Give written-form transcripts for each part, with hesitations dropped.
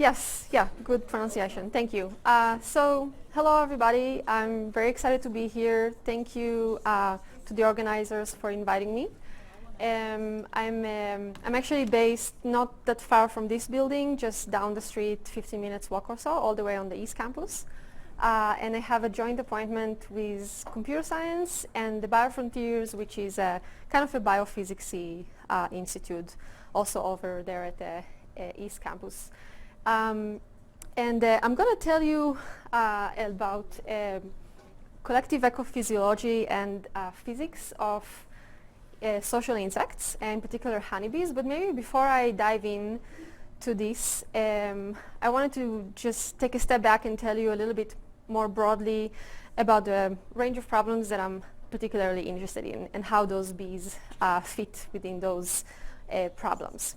Yes, yeah, good pronunciation. Thank you. Hello everybody. I'm very excited to be here. Thank you to the organizers for inviting me. I'm actually based not that far from this building, just down the street, 15 minutes walk or so, all the way on the East Campus. And I have a joint appointment with computer science and the Biofrontiers, which is a kind of a biophysics institute, also over there at the East Campus. I'm going to tell you about collective ecophysiology and physics of social insects, and in particular honeybees. But maybe before I dive in to this, I wanted to just take a step back and tell you a little bit more broadly about the range of problems that I'm particularly interested in and how those bees fit within those problems.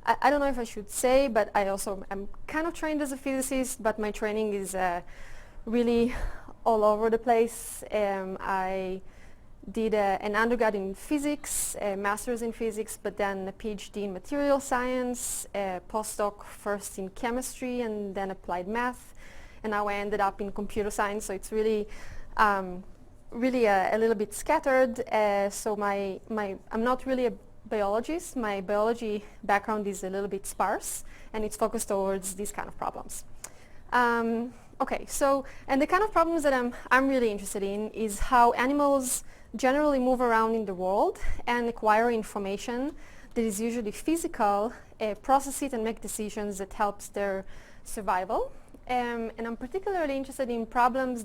I don't know if I should say, but I'm kind of trained as a physicist, but my training is really all over the place. I did an undergrad in physics, a master's in physics, but then a PhD in material science, a postdoc first in chemistry and then applied math, and now I ended up in computer science, so it's really a little bit scattered. I'm not really a biologist. My biology background is a little bit sparse, and it's focused towards these kind of problems. And the kind of problems that I'm really interested in is how animals generally move around in the world and acquire information that is usually physical, process it and make decisions that helps their survival. And I'm particularly interested in problems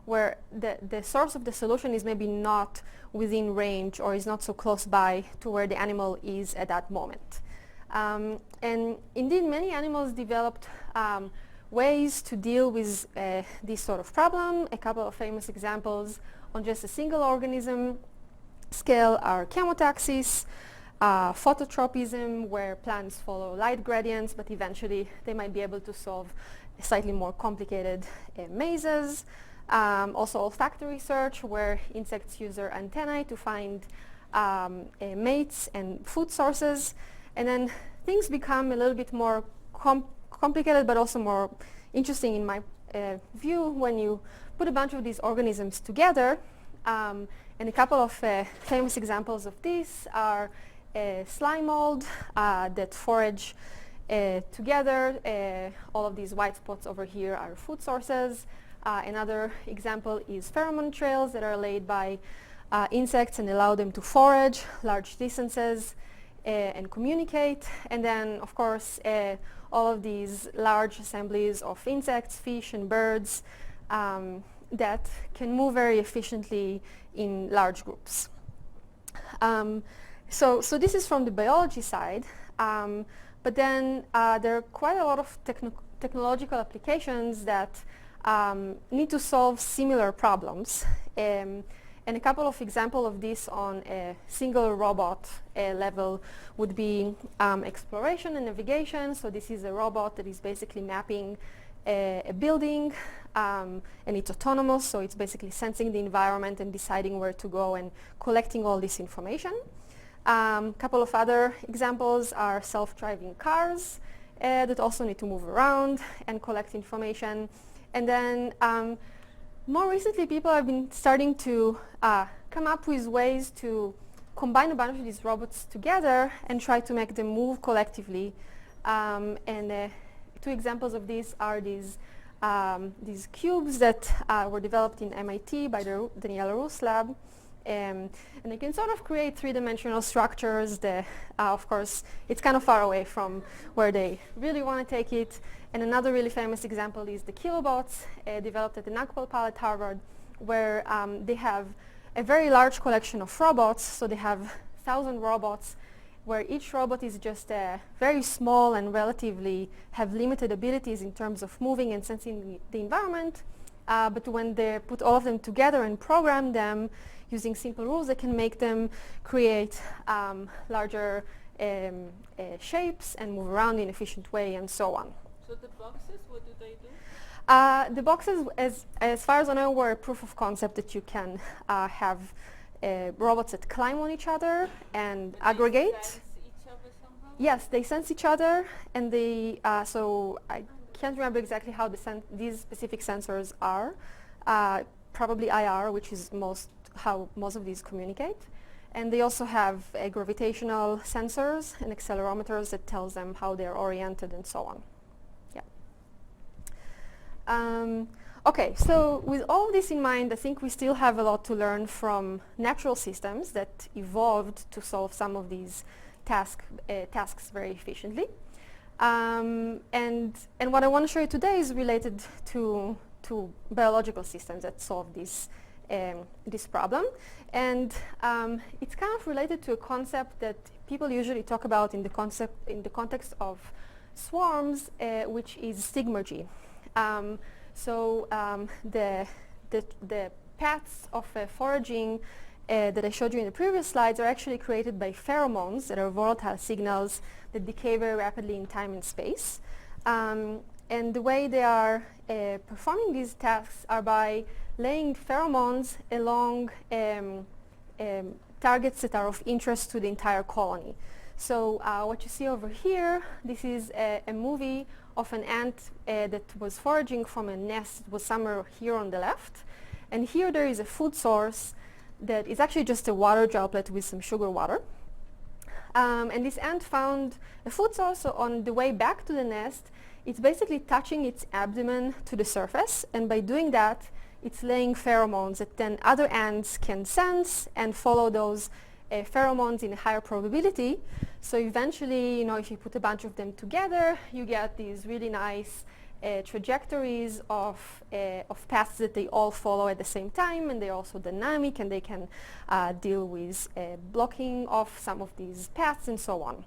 where the source of the solution is maybe not within range or is not so close by to where the animal is at that moment. And indeed, many animals developed ways to deal with this sort of problem. A couple of famous examples on just a single organism scale are chemotaxis, phototropism, where plants follow light gradients, but eventually they might be able to solve slightly more complicated mazes. Also olfactory search, where insects use their antennae to find mates and food sources. And then things become a little bit more complicated, but also more interesting in my view when you put a bunch of these organisms together. And a couple of famous examples of this are slime mold that forage together. All of these white spots over here are food sources. Another example is pheromone trails that are laid by insects and allow them to forage large distances and communicate. And then, of course, all of these large assemblies of insects, fish, and birds that can move very efficiently in large groups. So this is from the biology side, but then there are quite a lot of technological applications that need to solve similar problems. And a couple of examples of this on a single robot level would be exploration and navigation. So this is a robot that is basically mapping a building, and it's autonomous, so it's basically sensing the environment and deciding where to go and collecting all this information. A couple of other examples are self-driving cars that also need to move around and collect information. And then more recently, people have been starting to come up with ways to combine a bunch of these robots together and try to make them move collectively. Two examples of these are these cubes that were developed in MIT by the Daniela Rus lab. And they can sort of create three-dimensional structures. Of course, it's kind of far away from where they really want to take it. And another really famous example is the kilobots developed at the NACPOL at Harvard, where they have a very large collection of robots. So they have 1,000 robots, where each robot is just very small and relatively have limited abilities in terms of moving and sensing the environment. But when they put all of them together and program them using simple rules, they can make them create larger shapes and move around in an efficient way and so on. So the boxes, what do they do? The boxes, as far as I know, were a proof of concept that you can have robots that climb on each other and aggregate. They sense each other somehow? Yes, they sense each other, and they, so I can't remember exactly how these specific sensors are. Probably IR, which is how most of these communicate. And they also have gravitational sensors and accelerometers that tells them how they're oriented and so on. Yeah. Okay, so with all this in mind, I think we still have a lot to learn from natural systems that evolved to solve some of these tasks very efficiently. And what I want to show you today is related to biological systems that solve this problem. And it's kind of related to a concept that people usually talk about in the context of swarms, which is sigmergy. The paths of foraging that I showed you in the previous slides are actually created by pheromones that are volatile signals that decay very rapidly in time and space. And the way they are performing these tasks are by laying pheromones along targets that are of interest to the entire colony. So what you see over here, this is a movie of an ant that was foraging from a nest that was somewhere here on the left. And here there is a food source that is actually just a water droplet with some sugar water. And this ant found a food source, so on the way back to the nest, it's basically touching its abdomen to the surface, and by doing that, it's laying pheromones that then other ants can sense and follow those pheromones in a higher probability. So eventually, if you put a bunch of them together, you get these really nice trajectories of paths that they all follow at the same time, and they're also dynamic, and they can deal with blocking off some of these paths and so on.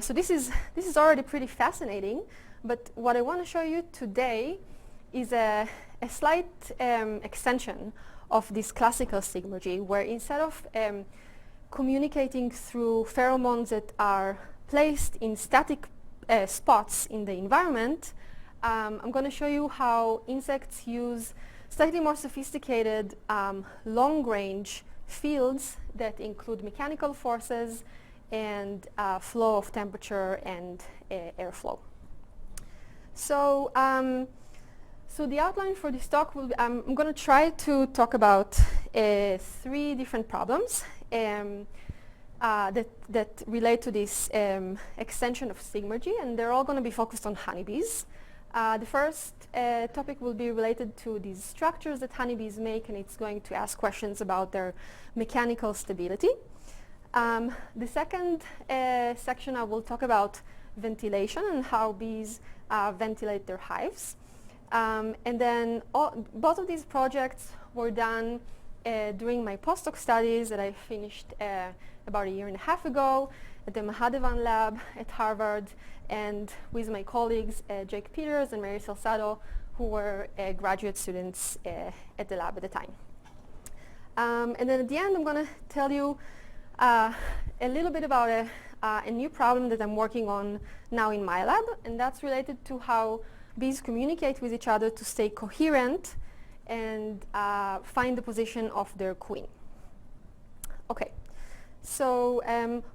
So this is already pretty fascinating, but what I want to show you today is a slight extension of this classical sigmergy, where instead of communicating through pheromones that are placed in static spots in the environment, I'm going to show you how insects use slightly more sophisticated long-range fields that include mechanical forces and flow of temperature and airflow. So the outline for this talk will be, I'm going to try to talk about 3 different problems that relate to this extension of sigmergy, and they're all going to be focused on honeybees. The first topic will be related to these structures that honeybees make, and it's going to ask questions about their mechanical stability. The second section, I will talk about ventilation and how bees ventilate their hives. And then both of these projects were done during my postdoc studies that I finished about 1.5 years ago at the Mahadevan lab at Harvard, and with my colleagues Jake Peters and Mary Salsado, who were graduate students at the lab at the time. And then at the end, I'm going to tell you a little bit about a new problem that I'm working on now in my lab, and that's related to how bees communicate with each other to stay coherent and find the position of their queen. Okay, so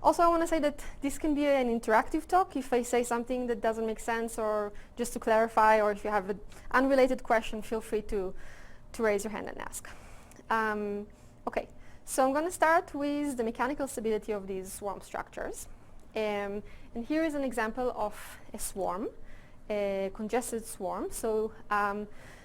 also I want to say that this can be an interactive talk. If I say something that doesn't make sense, or just to clarify, or if you have an unrelated question, feel free to raise your hand and ask. Okay, so I'm going to start with the mechanical stability of these swarm structures. And here is an example of a swarm, a congested swarm. So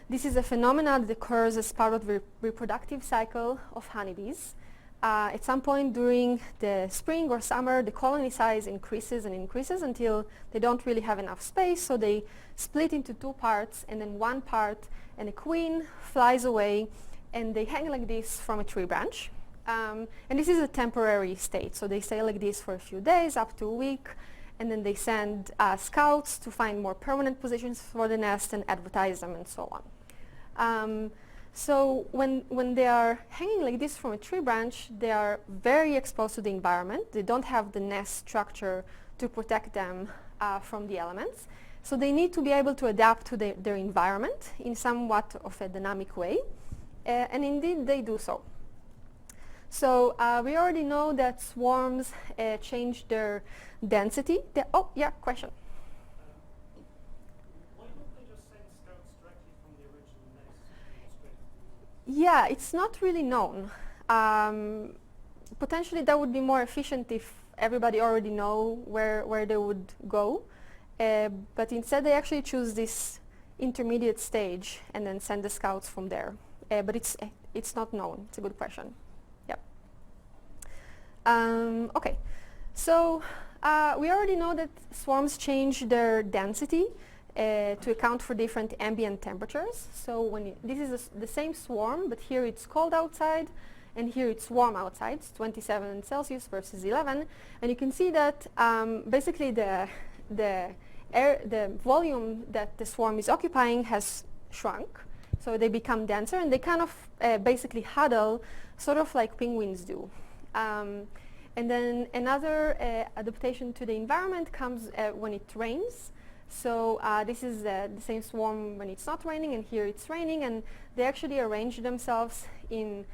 this is a phenomenon that occurs as part of the reproductive cycle of honeybees. At some point during the spring or summer, the colony size increases and increases until they don't really have enough space, so they split into 2 parts, and then one part, and a queen flies away, and they hang like this from a tree branch. And this is a temporary state, so they stay like this for a few days, up to a week, and then they send scouts to find more permanent positions for the nest and advertise them and so on. So when they are hanging like this from a tree branch, they are very exposed to the environment. They don't have the nest structure to protect them from the elements. So they need to be able to adapt to their environment in somewhat of a dynamic way. And indeed, they do so. So we already know that swarms change their density. Oh, yeah, question. Why don't they just send scouts directly from the original nest straight? Yeah, it's not really known. Potentially that would be more efficient if everybody already know where they would go. But instead they actually choose this intermediate stage and then send the scouts from there. But it's not known. It's a good question. Yeah. Okay. So we already know that swarms change their density to account for different ambient temperatures. So when this is the same swarm, but here it's cold outside, and here it's warm outside. It's 27 Celsius versus 11, and you can see that basically the volume that the swarm is occupying has shrunk. So they become denser, and they kind of basically huddle, sort of like penguins do. And then another adaptation to the environment comes when it rains. So this is the same swarm when it's not raining, and here it's raining, and they actually arrange themselves in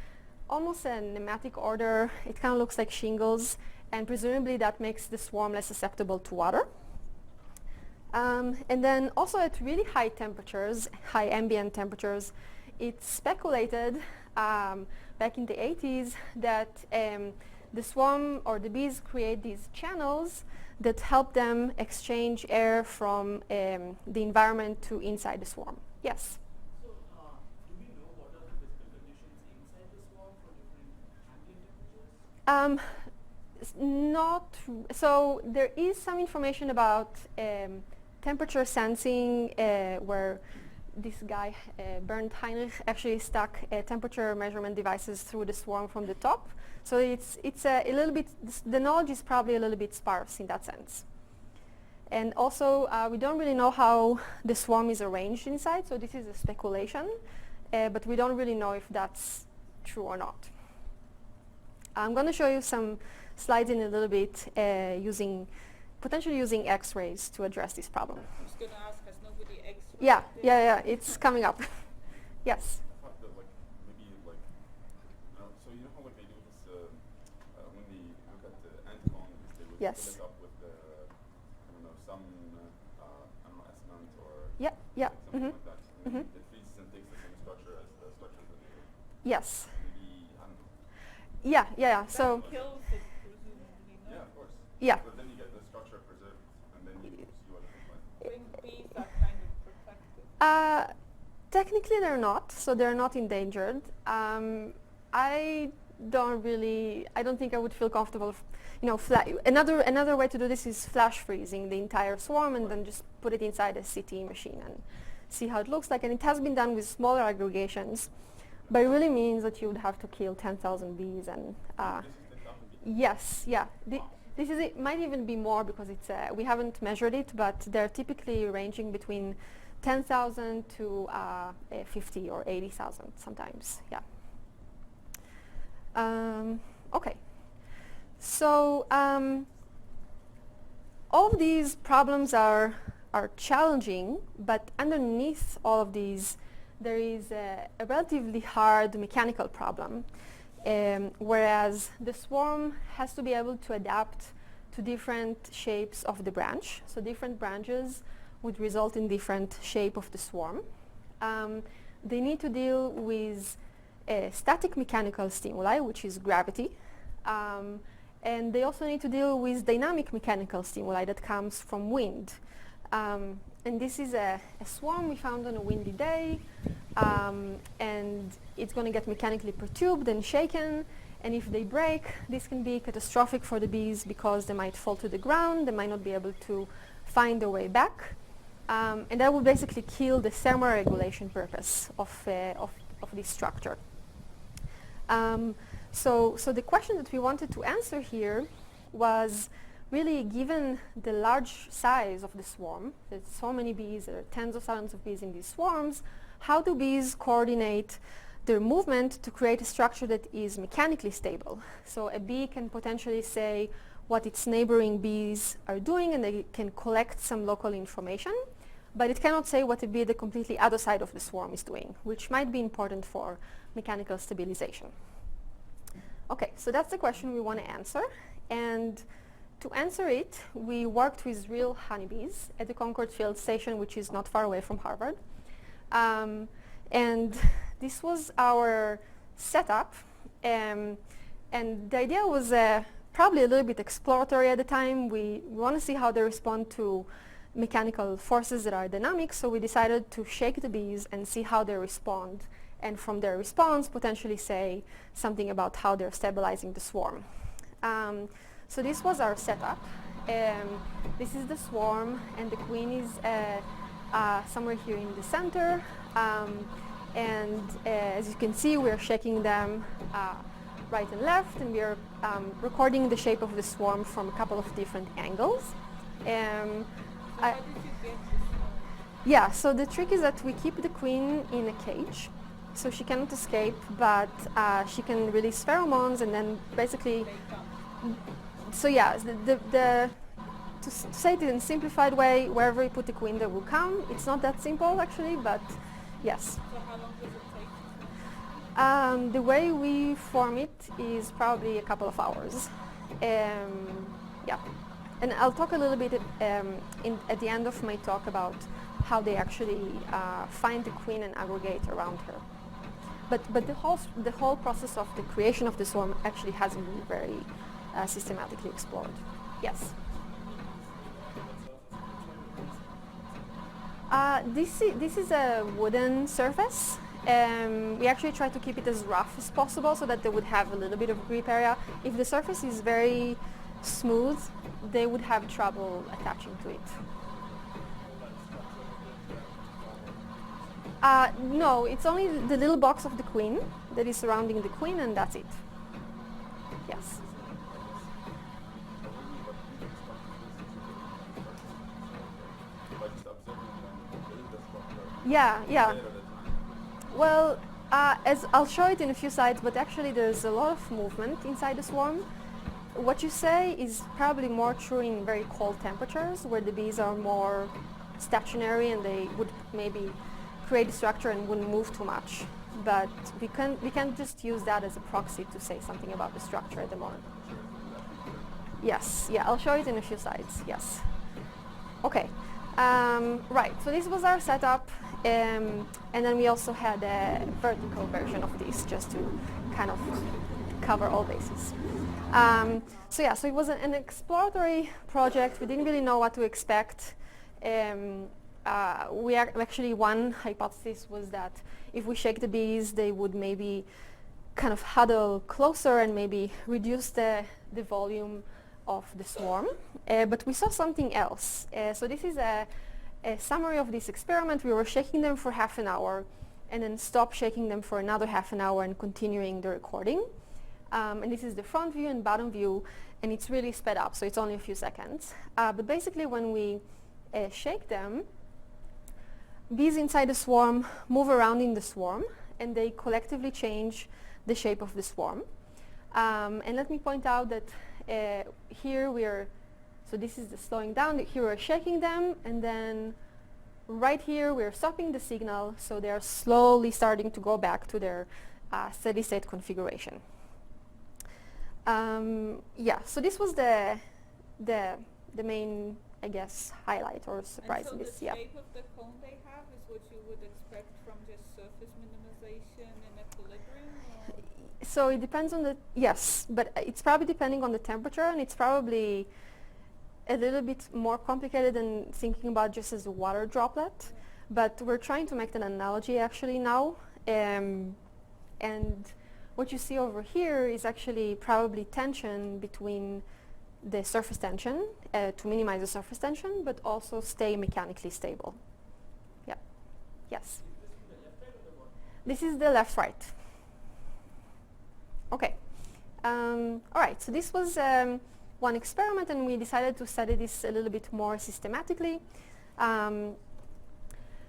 almost a nematic order. It kind of looks like shingles, and presumably that makes the swarm less susceptible to water. And then also at really high temperatures, high ambient temperatures, it's speculated back in the 80s that the swarm or the bees create these channels that help them exchange air from the environment to inside the swarm. Yes? So, do we know what are the physical conditions inside the swarm for different ambient temperatures? So there is some information about temperature sensing where this guy, Bernd Heinrich, actually stuck temperature measurement devices through the swarm from the top. So it's a little bit, the knowledge is probably a little bit sparse in that sense. And also, we don't really know how the swarm is arranged inside, so this is a speculation, but we don't really know if that's true or not. I'm going to show you some slides in a little bit potentially using X-rays to address this problem. I was going to ask, has nobody X-rayed? Yeah, it's coming up. Yes? I thought that so you know how they do this when they look at the ant colonies, they would Yes. fill it up with some cement or Yeah. something Mm-hmm. like that. And then it freezes and takes the same structure as the structures that they Yes. maybe I don't know. Yeah. So That kills it, presumably, no? Yeah, of course. yeah. But then you get the structure preserved, and then you see what it looks like. When bees are kind of protected. Technically they're not, so they're not endangered. I don't think I would feel comfortable, another way to do this is flash freezing the entire swarm and then just put it inside a CT machine and see how it looks like. And it has been done with smaller aggregations, but it really means that you would have to kill 10,000 bees and yes, yeah. It might even be more because it's we haven't measured it, but they're typically ranging between 10,000 to 50 or 80,000 sometimes. Yeah. Okay. So all of these problems are challenging, but underneath all of these, there is a relatively hard mechanical problem. Whereas the swarm has to be able to adapt to different shapes of the branch. So different branches would result in different shape of the swarm. They need to deal with static mechanical stimuli, which is gravity. And they also need to deal with dynamic mechanical stimuli that comes from wind. And this is a swarm we found on a windy day. And it's going to get mechanically perturbed and shaken, and if they break, this can be catastrophic for the bees because they might fall to the ground, they might not be able to find their way back, and that will basically kill the thermoregulation purpose of this structure. So the question that we wanted to answer here was really, given the large size of the swarm, there's so many bees, there are tens of thousands of bees in these swarms, how do bees coordinate their movement to create a structure that is mechanically stable? So a bee can potentially say what its neighboring bees are doing, and they can collect some local information, but it cannot say what a bee at the completely other side of the swarm is doing, which might be important for mechanical stabilization. Okay, so that's the question we want to answer. And to answer it, we worked with real honeybees at the Concord Field Station, which is not far away from Harvard. And this was our setup. And the idea was probably a little bit exploratory at the time. We want to see how they respond to mechanical forces that are dynamic, so we decided to shake the bees and see how they respond, and from their response potentially say something about how they're stabilizing the swarm. So this was our setup. This is the swarm, and the queen is somewhere here in the center. And as you can see, we're shaking them right and left, and we're recording the shape of the swarm from a couple of different angles. So how did you get this? Yeah, so the trick is that we keep the queen in a cage, so she cannot escape, but she can release pheromones, and then basically, They come. so yeah, to say it in a simplified way, wherever you put the queen, they will come. It's not that simple actually, but yes. So how long does it take? The way we form it is probably a couple of hours. Yeah, and I'll talk a little bit at the end of my talk about how they actually find the queen and aggregate around her. But the whole process of the creation of the swarm actually hasn't been very systematically explored. Yes. This is a wooden surface. We actually try to keep it as rough as possible so that they would have a little bit of grip area. If the surface is very smooth, they would have trouble attaching to it. No, it's only the little box of the queen that is surrounding the queen, and that's it. Yes. Yeah. Well, as I'll show it in a few slides, but actually there's a lot of movement inside the swarm. What you say is probably more true in very cold temperatures, where the bees are more stationary and they would maybe create a structure and wouldn't move too much. But we can just use that as a proxy to say something about the structure at the moment. Yes, yeah, I'll show it in a few slides, yes. Okay, right, so this was our setup, and then we also had a vertical version of this just to kind of cover all bases. So yeah, so it was an exploratory project. We didn't really know what to expect. Actually, one hypothesis was that if we shake the bees, they would maybe kind of huddle closer and maybe reduce the volume of the swarm. But we saw something else. So this is a summary of this experiment. We were shaking them for half an hour and then stopped shaking them for another half an hour and continuing the recording. And this is the front view and bottom view, and it's really sped up, so it's only a few seconds. But basically when we shake them, bees inside the swarm move around in the swarm, and they collectively change the shape of the swarm. And let me point out that here so this is the slowing down. Here we're shaking them, and then right here we're stopping the signal, so they're slowly starting to go back to their steady state configuration. Yeah, so this was the main, I guess, highlight or surprise in this. And so the Yeah. shape of the cone they have is what you would expect from just surface minimization and equilibrium? Or? So it depends on the, yes, but it's probably depending on the temperature, and it's probably a little bit more complicated than thinking about just as a water droplet. Yeah. But we're trying to make an analogy actually now. And what you see over here is actually probably tension between the surface tension to minimize the surface tension, but also stay mechanically stable. Yeah. Yes. This is the left, right. Okay. All right. So this was one experiment, and we decided to study this a little bit more systematically.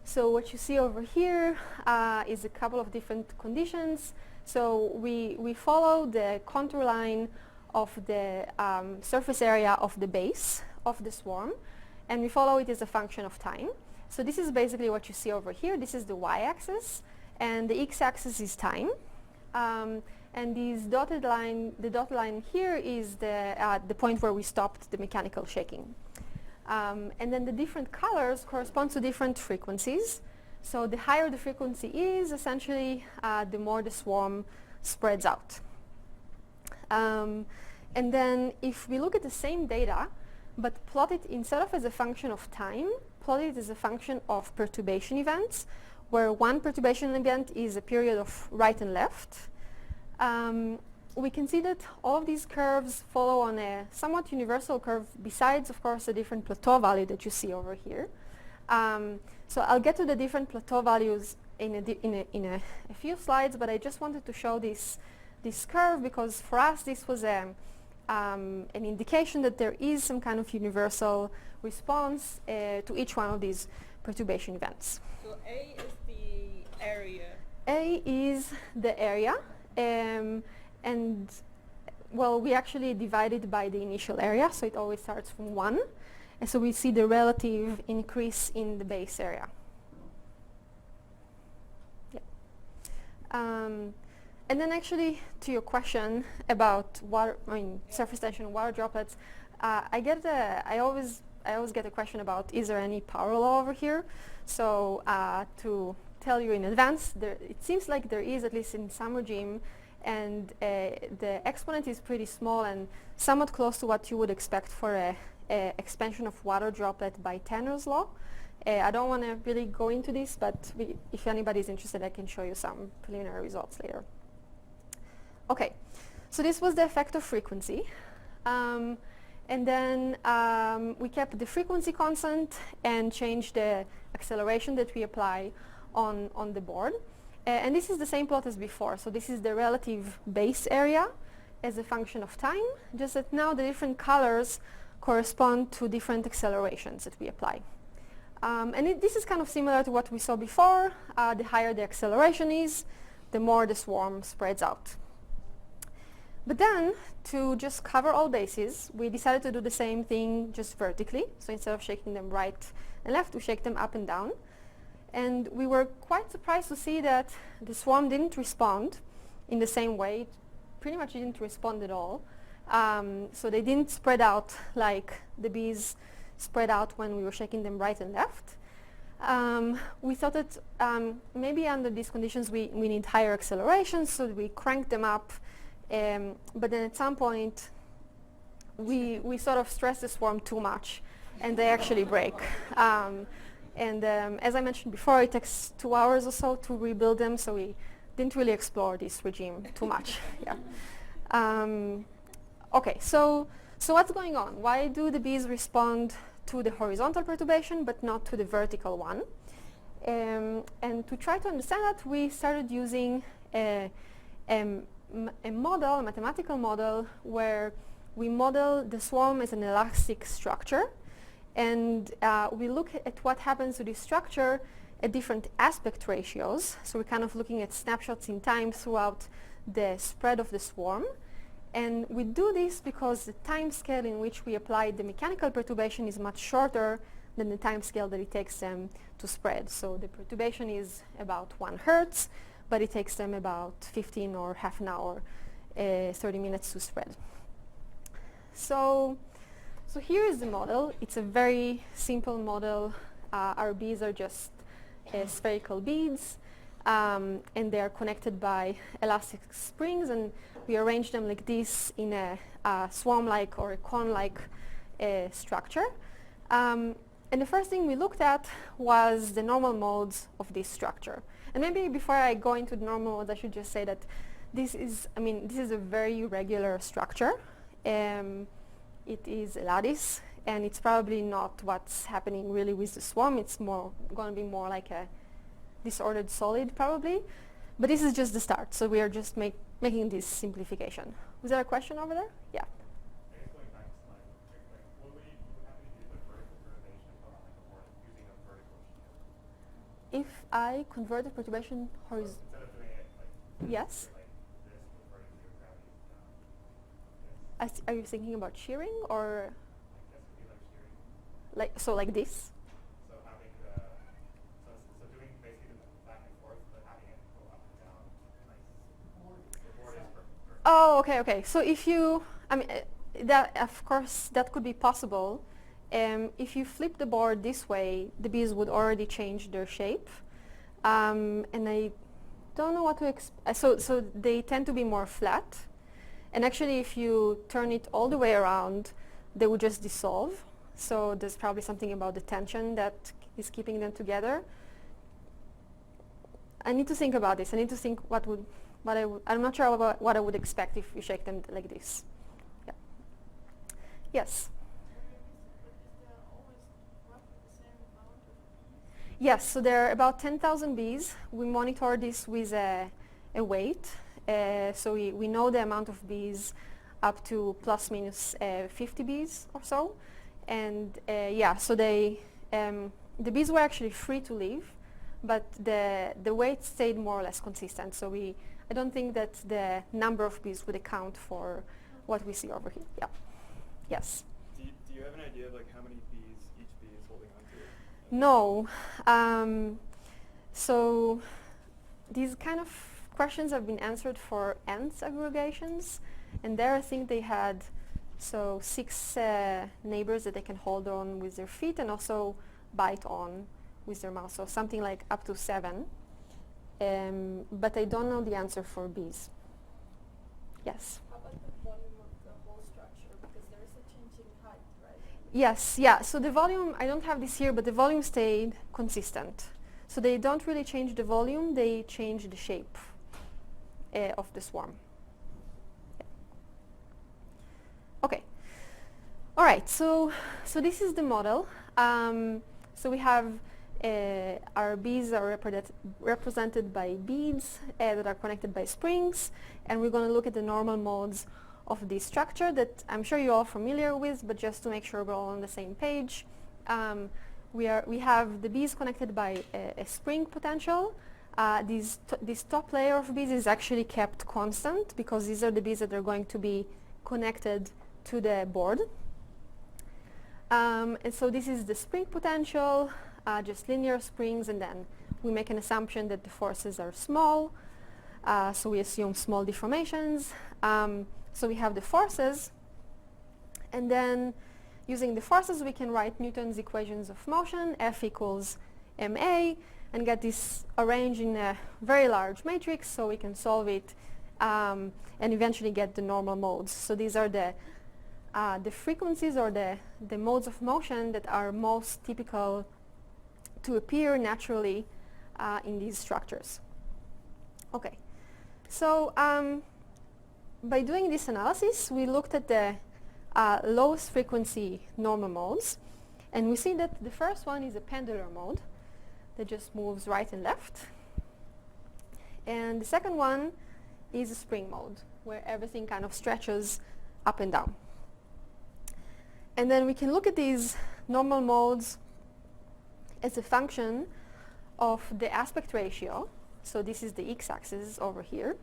So what you see over here is a couple of different conditions. So we follow the contour line of the surface area of the base of the swarm, and we follow it as a function of time. So this is basically what you see over here. This is the y-axis, and the x-axis is time. And And these dotted line, the dotted line here is the point where we stopped the mechanical shaking. And then the different colors correspond to different frequencies. So the higher the frequency is, essentially, the more the swarm spreads out. And then if we look at the same data, but plot it instead of as a function of time, plot it as a function of perturbation events, where one perturbation event is a period of right and left. We can see that all of these curves follow on a somewhat universal curve, besides, of course, the different plateau value that you see over here. So I'll get to the different plateau values in a few slides, but I just wanted to show this curve because for us this was an indication that there is some kind of universal response to each one of these perturbation events. So A is the area. A is the area, and well, we actually divide it by the initial area, so it always starts from 1. And so we see the relative increase in the base area. Yeah. And then actually to your question about water, surface tension, water droplets, I always get a question about, is there any power law over here? So to tell you in advance, it seems like there is, at least in some regime, and the exponent is pretty small and somewhat close to what you would expect for a expansion of water droplet by Tanner's law. I don't want to really go into this, but if anybody's interested, I can show you some preliminary results later. Okay, so this was the effect of frequency. And then we kept the frequency constant and changed the acceleration that we apply on the board. And this is the same plot as before. So this is the relative base area as a function of time, just that now the different colors correspond to different accelerations that we apply. And this is kind of similar to what we saw before. The higher the acceleration is, the more the swarm spreads out. But then, to just cover all bases, we decided to do the same thing just vertically. So instead of shaking them right and left, we shake them up and down. And we were quite surprised to see that the swarm didn't respond in the same way. It pretty much didn't respond at all. So they didn't spread out like the bees spread out when we were shaking them right and left. We thought that maybe under these conditions we need higher acceleration, so we cranked them up. But then at some point we sort of stress the swarm too much and they actually break. And as I mentioned before, it takes 2 hours or so to rebuild them, so we didn't really explore this regime too much. Yeah. Okay, so what's going on? Why do the bees respond to the horizontal perturbation but not to the vertical one? And to try to understand that, we started using a model, a mathematical model, where we model the swarm as an elastic structure, and we look at what happens to this structure at different aspect ratios. So we're kind of looking at snapshots in time throughout the spread of the swarm. And we do this because the time scale in which we apply the mechanical perturbation is much shorter than the time scale that it takes them to spread. So the perturbation is about 1 hertz, but it takes them about 15 or half an hour, 30 minutes to spread. So here is the model. It's a very simple model. Our bees are just spherical beads, and they are connected by elastic springs, and we arrange them like this in a swarm-like or a cone-like structure. And the first thing we looked at was the normal modes of this structure. And maybe before I go into the normal modes, I should just say that this is a very regular structure. It is a lattice, and it's probably not what's happening really with the swarm. It's going to be more like a disordered solid, probably. But this is just the start, so we are just making this simplification. Was there a question over there? Yeah. I guess going back to slide, what would you have to do with vertical perturbation or using a vertical shield? If I convert the perturbation horizontal, Instead of doing it like yes. like this, converting to your gravity Are you thinking about shearing or I guess it'd be like shearing. like this? So having the so doing basically the back and forth, but having it go up and down. Like the board is Oh, okay, okay. So if you, I mean, that of course that could be possible. If you flip the board this way, the bees would already change their shape, and I don't know what to so they tend to be more flat, and actually if you turn it all the way around, they would just dissolve. So there's probably something about the tension that is keeping them together. I need to think about this. I need to think I'm not sure about what I would expect if you shake them like this. Yeah. Yes. Yes, so there are about 10,000 bees. We monitor this with a weight. So we know the amount of bees up to plus minus 50 bees or so. And yeah, so the bees were actually free to leave, but the weight stayed more or less consistent. So I don't think that the number of bees would account for what we see over here. Yeah. Yes. Do you have an idea of like how many bees each bee is holding on to? No. So these kind of questions have been answered for ants aggregations, and there I think they had 6 neighbors that they can hold on with their feet and also bite on with their mouth, so something like up to 7. But I don't know the answer for bees. Yes? How about the volume of the whole structure? Because there is a change in height, right? Yes, yeah. So the volume, I don't have this here, but the volume stayed consistent. So they don't really change the volume, they change the shape of the swarm. Okay. All right, so this is the model. So we have our bees are represented by beads that are connected by springs, and we're going to look at the normal modes of this structure that I'm sure you're all familiar with, but just to make sure we're all on the same page. We have the bees connected by a spring potential. This top layer of bees is actually kept constant because these are the bees that are going to be connected to the board. And so this is the spring potential, just linear springs, and then we make an assumption that the forces are small. So we assume small deformations. So we have the forces, and then using the forces we can write Newton's equations of motion, F equals ma, and get this arranged in a very large matrix so we can solve it and eventually get the normal modes. So these are the frequencies or the modes of motion that are most typical to appear naturally in these structures. Okay, so by doing this analysis, we looked at the lowest frequency normal modes, and we see that the first one is a pendular mode that just moves right and left, and the second one is a spring mode where everything kind of stretches up and down. And then we can look at these normal modes as a function of the aspect ratio. So this is the x-axis over here.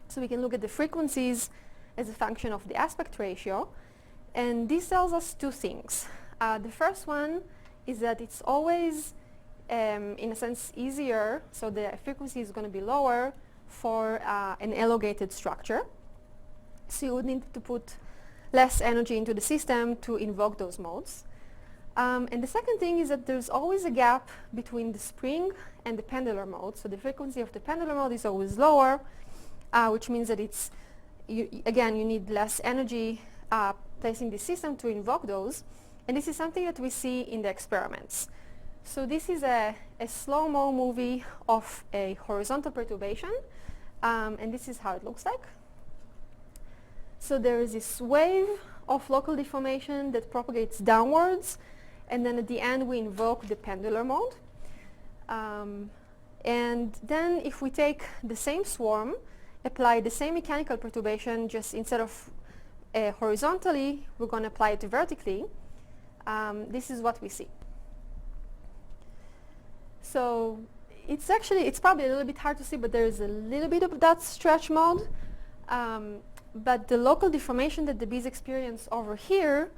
So we can look at the frequencies as a function of the aspect ratio. And this tells us 2 things. The first one is that it's always, in a sense, easier. So the frequency is going to be lower for an elongated structure. So you would need to put less energy into the system to invoke those modes. And the second thing is that there's always a gap between the spring and the pendular mode. So the frequency of the pendular mode is always lower, which means that again, you need less energy placing the system to invoke those. And this is something that we see in the experiments. So this is a slow-mo movie of a horizontal perturbation, and this is how it looks like. So there is this wave of local deformation that propagates downwards, and then at the end we invoke the pendular mode. And then if we take the same swarm, apply the same mechanical perturbation, just instead of horizontally, we're going to apply it vertically. This is what we see. So it's probably a little bit hard to see, but there is a little bit of that stretch mode. But the local deformation that the bees experience over here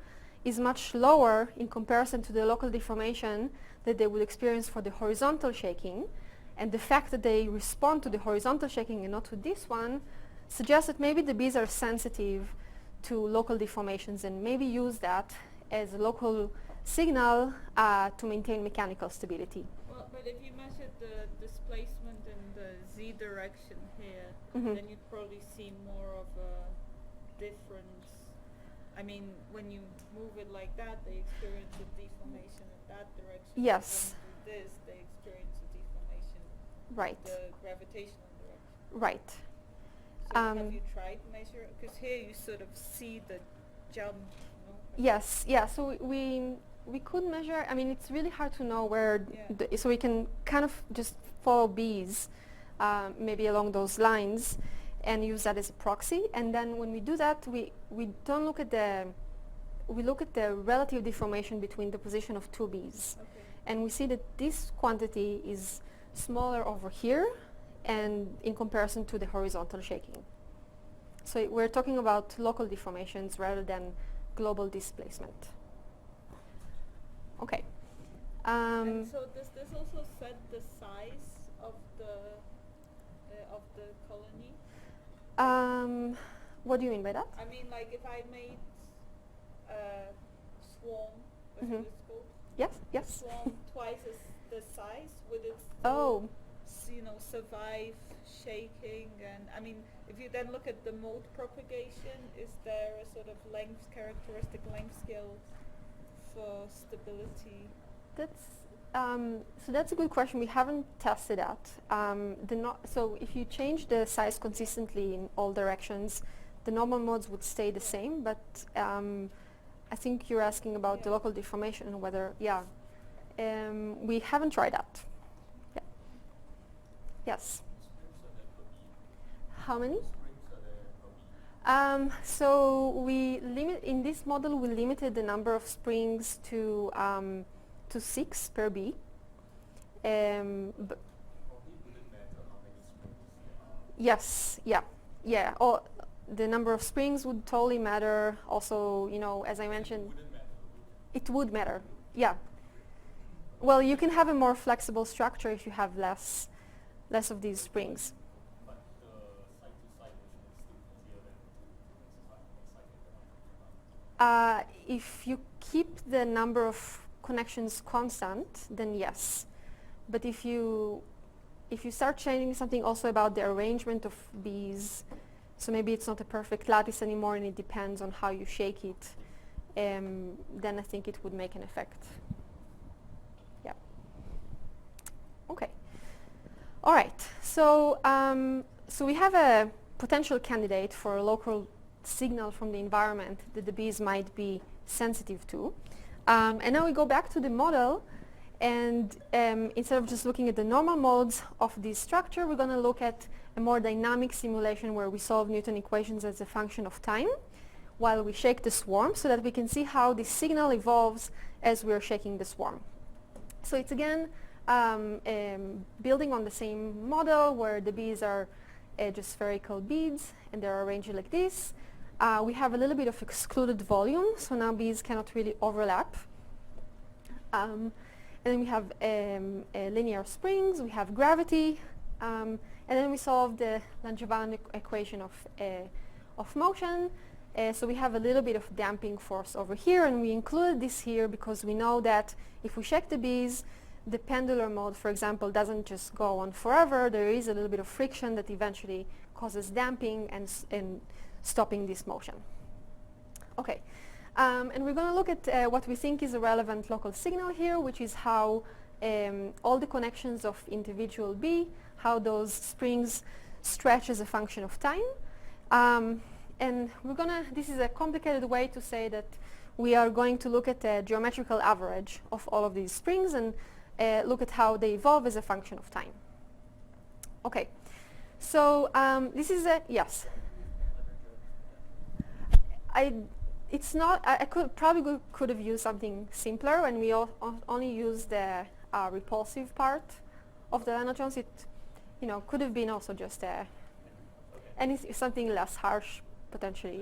is much lower in comparison to the local deformation that they would experience for the horizontal shaking. And the fact that they respond to the horizontal shaking and not to this one suggests that maybe the bees are sensitive to local deformations and maybe use that as a local signal to maintain mechanical stability. Well, but if you measured the displacement in the z direction here, Mhm. then you'd probably see more of a difference. I mean, when you move it like that, they experience a deformation in that direction. Yes. When you do this, they experience a deformation Right. in the gravitational direction. Right. So have you tried measure? Because here you sort of see the jump. No? Yes. Yeah. So we could measure. I mean, it's really hard to know where. Yeah. So we can kind of just follow bees, maybe along those lines, and use that as a proxy. And then when we do that, we don't look at we look at the relative deformation between the position of two bees, Okay. and we see that this quantity is smaller over here, and in comparison to the horizontal shaking. So we're talking about local deformations rather than global displacement. Okay. And so does this also set the size of the colony? What do you mean by that? I mean, like if I made a swarm, that's Mhm. what it's called. Yes. Yes. Swarm twice as the size, would it Oh. still, survive shaking? And I mean, if you then look at the mode propagation, is there a sort of characteristic length scale for stability? So that's a good question. We haven't tested that. So if you change the size consistently in all directions, the normal modes would stay the same. But I think you're asking about the Yeah. local deformation and whether, yeah. We haven't tried that. Yeah. Yes. How many? So in this model we limited the number of springs to 6 per bee. Yes, yeah. The number of springs would totally matter. Also, as I mentioned, it would matter. Yeah. Well, you can have a more flexible structure if you have less of these springs. If you keep the number of connections constant, then yes. But if you start changing something also about the arrangement of bees, so maybe it's not a perfect lattice anymore and it depends on how you shake it, then I think it would make an effect. Yeah. Okay. All right. So we have a potential candidate for a local signal from the environment that the bees might be sensitive to. And now we go back to the model, and instead of just looking at the normal modes of this structure, we're going to look at a more dynamic simulation where we solve Newton equations as a function of time while we shake the swarm, so that we can see how the signal evolves as we're shaking the swarm. So it's again building on the same model where the bees are just spherical beads and they're arranged like this. We have a little bit of excluded volume, so now bees cannot really overlap. And then we have linear springs, we have gravity, and then we solve the Langevin equation of motion. So we have a little bit of damping force over here, and we included this here because we know that if we shake the bees, the pendular mode, for example, doesn't just go on forever. There is a little bit of friction that eventually causes damping and stopping this motion. Okay, and we're going to look at what we think is a relevant local signal here, which is how all the connections of individual bee, how those springs stretch as a function of time. And this is a complicated way to say that we are going to look at the geometrical average of all of these springs and look at how they evolve as a function of time. Okay, so this is yes. I could have used something simpler, and we only used the repulsive part of the nanotrons. It could have been also just and it's something less harsh potentially.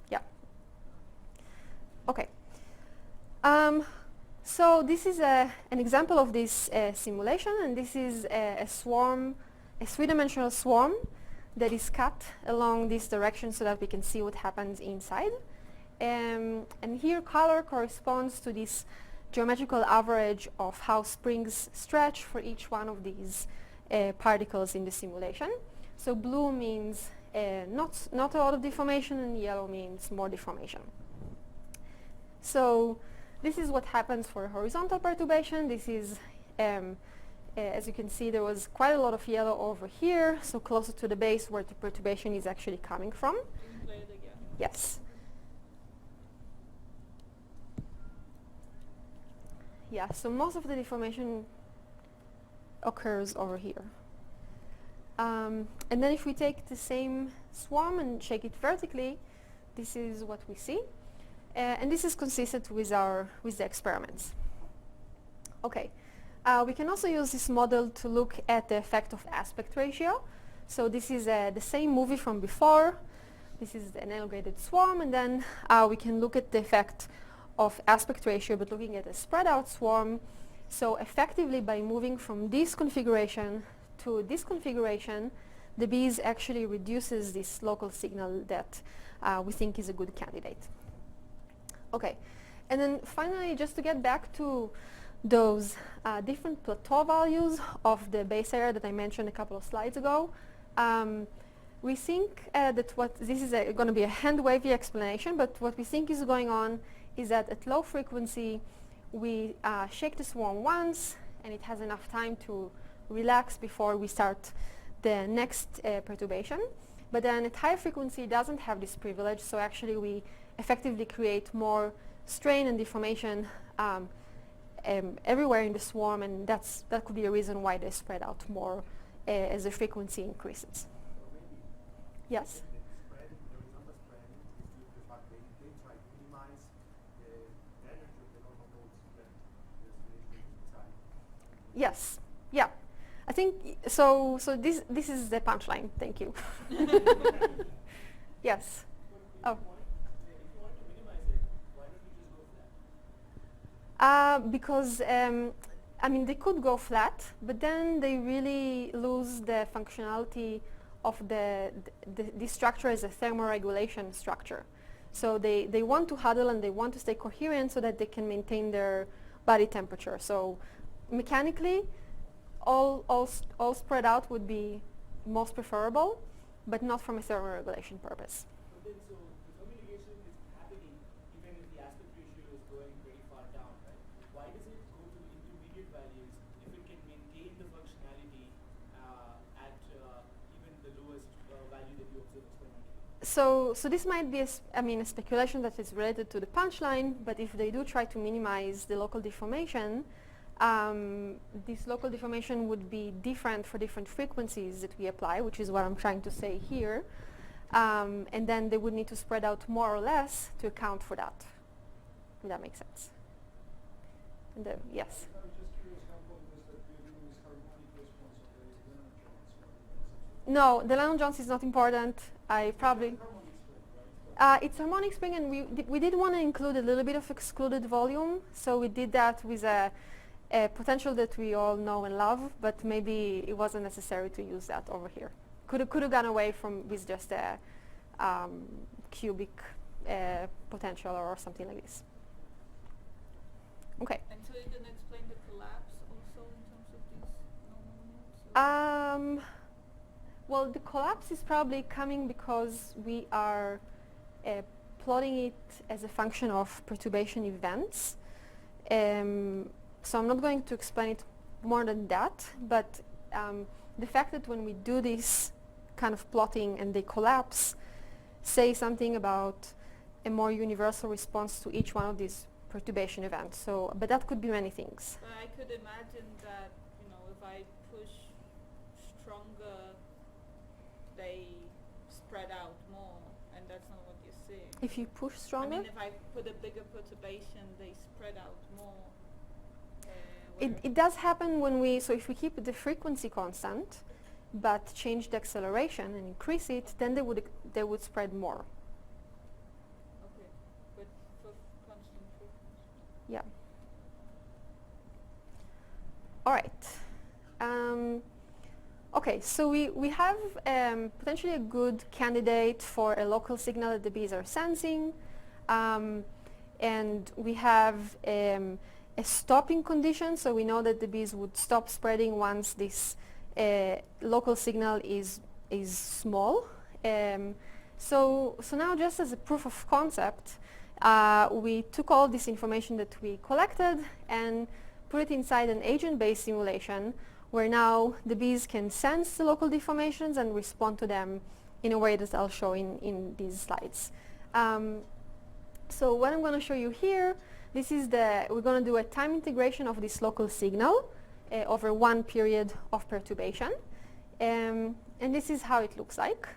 Yeah. Okay. So this is an example of this simulation, and this is a three-dimensional swarm that is cut along this direction so that we can see what happens inside. And here color corresponds to this geometrical average of how springs stretch for each one of these particles in the simulation. So blue means not a lot of deformation, and yellow means more deformation. So this is what happens for horizontal perturbation. This is, as you can see, there was quite a lot of yellow over here, so closer to the base where the perturbation is actually coming from. You can play it again. Yes. Yeah, so most of the deformation occurs over here. And then if we take the same swarm and shake it vertically, this is what we see. And this is consistent with the experiments. Okay, we can also use this model to look at the effect of aspect ratio. So this is the same movie from before. This is an elongated swarm, and then we can look at the effect of aspect ratio, but looking at a spread out swarm. So effectively, by moving from this configuration to this configuration, the bees actually reduces this local signal that we think is a good candidate. Okay, and then finally, just to get back to those different plateau values of the base area that I mentioned a couple of slides ago, we think that this is going to be a hand-wavy explanation, but what we think is going on is that at low frequency, we shake the swarm once, and it has enough time to relax before we start the next perturbation. But then at high frequency, it doesn't have this privilege, so actually we effectively create more strain and deformation everywhere in the swarm, and that could be a reason why they spread out more as the frequency increases. Yes? The horizontal spreading is due to the fact they try to minimize the energy of the normal modes that the inside. Yes. Yeah. I think so. So this is the punchline. Thank you. Yes. Oh. Because I mean, they could go flat, but then they really lose the functionality of the structure as a thermoregulation structure. So they want to huddle and they want to stay coherent so that they can maintain their body temperature. So mechanically, all spread out would be most preferable, but not from a thermoregulation purpose. But then, so the thermoregulation is happening even if the aspect ratio is going very far down, right? Why does it go to the intermediate values if it can maintain the functionality at even the lowest value that you observe experimentally? So this might be a speculation that is related to the punchline, but if they do try to minimize the local deformation, this local deformation would be different for different frequencies that we apply, which is what I'm trying to say here. And then they would need to spread out more or less to account for that. If that makes sense. And then, yes? I was just curious how important is that we're doing this harmonic response of the Lennon-Jones? No, the Lennon-Jones is not important. I probably... It's harmonic spring, and we did want to include a little bit of excluded volume, so we did that with a potential that we all know and love, but maybe it wasn't necessary to use that over here. Could have gone away with just a cubic potential or something like this. Okay. And so you can explain the collapse also in terms of these normal modes? Well, the collapse is probably coming because we are plotting it as a function of perturbation events. So I'm not going to explain it more than that, but the fact that when we do this kind of plotting and they collapse, say something about a more universal response to each one of these perturbation events. So, but that could be many things. But I could imagine that, if I push stronger, they spread out more, and that's not what you're seeing. If you push stronger? I mean, if I put a bigger perturbation, they spread out more. It does happen when so if we keep the frequency constant, but change the acceleration and increase it, then they would spread more. Okay, but for constant frequency. Yeah. All right. Okay, so we have potentially a good candidate for a local signal that the bees are sensing. And we have a stopping condition, so we know that the bees would stop spreading once this local signal is small. So now, just as a proof of concept, we took all this information that we collected and put it inside an agent-based simulation where now the bees can sense the local deformations and respond to them in a way that I'll show in these slides. So what I'm going to show you here, we're going to do a time integration of this local signal over one period of perturbation. And this is how it looks like.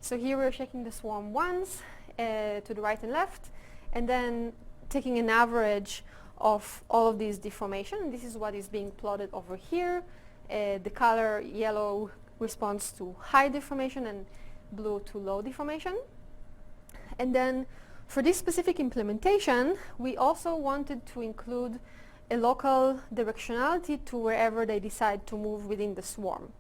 So here we're shaking the swarm once to the right and left, and then taking an average of all of these deformation. This is what is being plotted over here. The color yellow responds to high deformation and blue to low deformation. And then for this specific implementation, we also wanted to include a local directionality to wherever they decide to move within the swarm.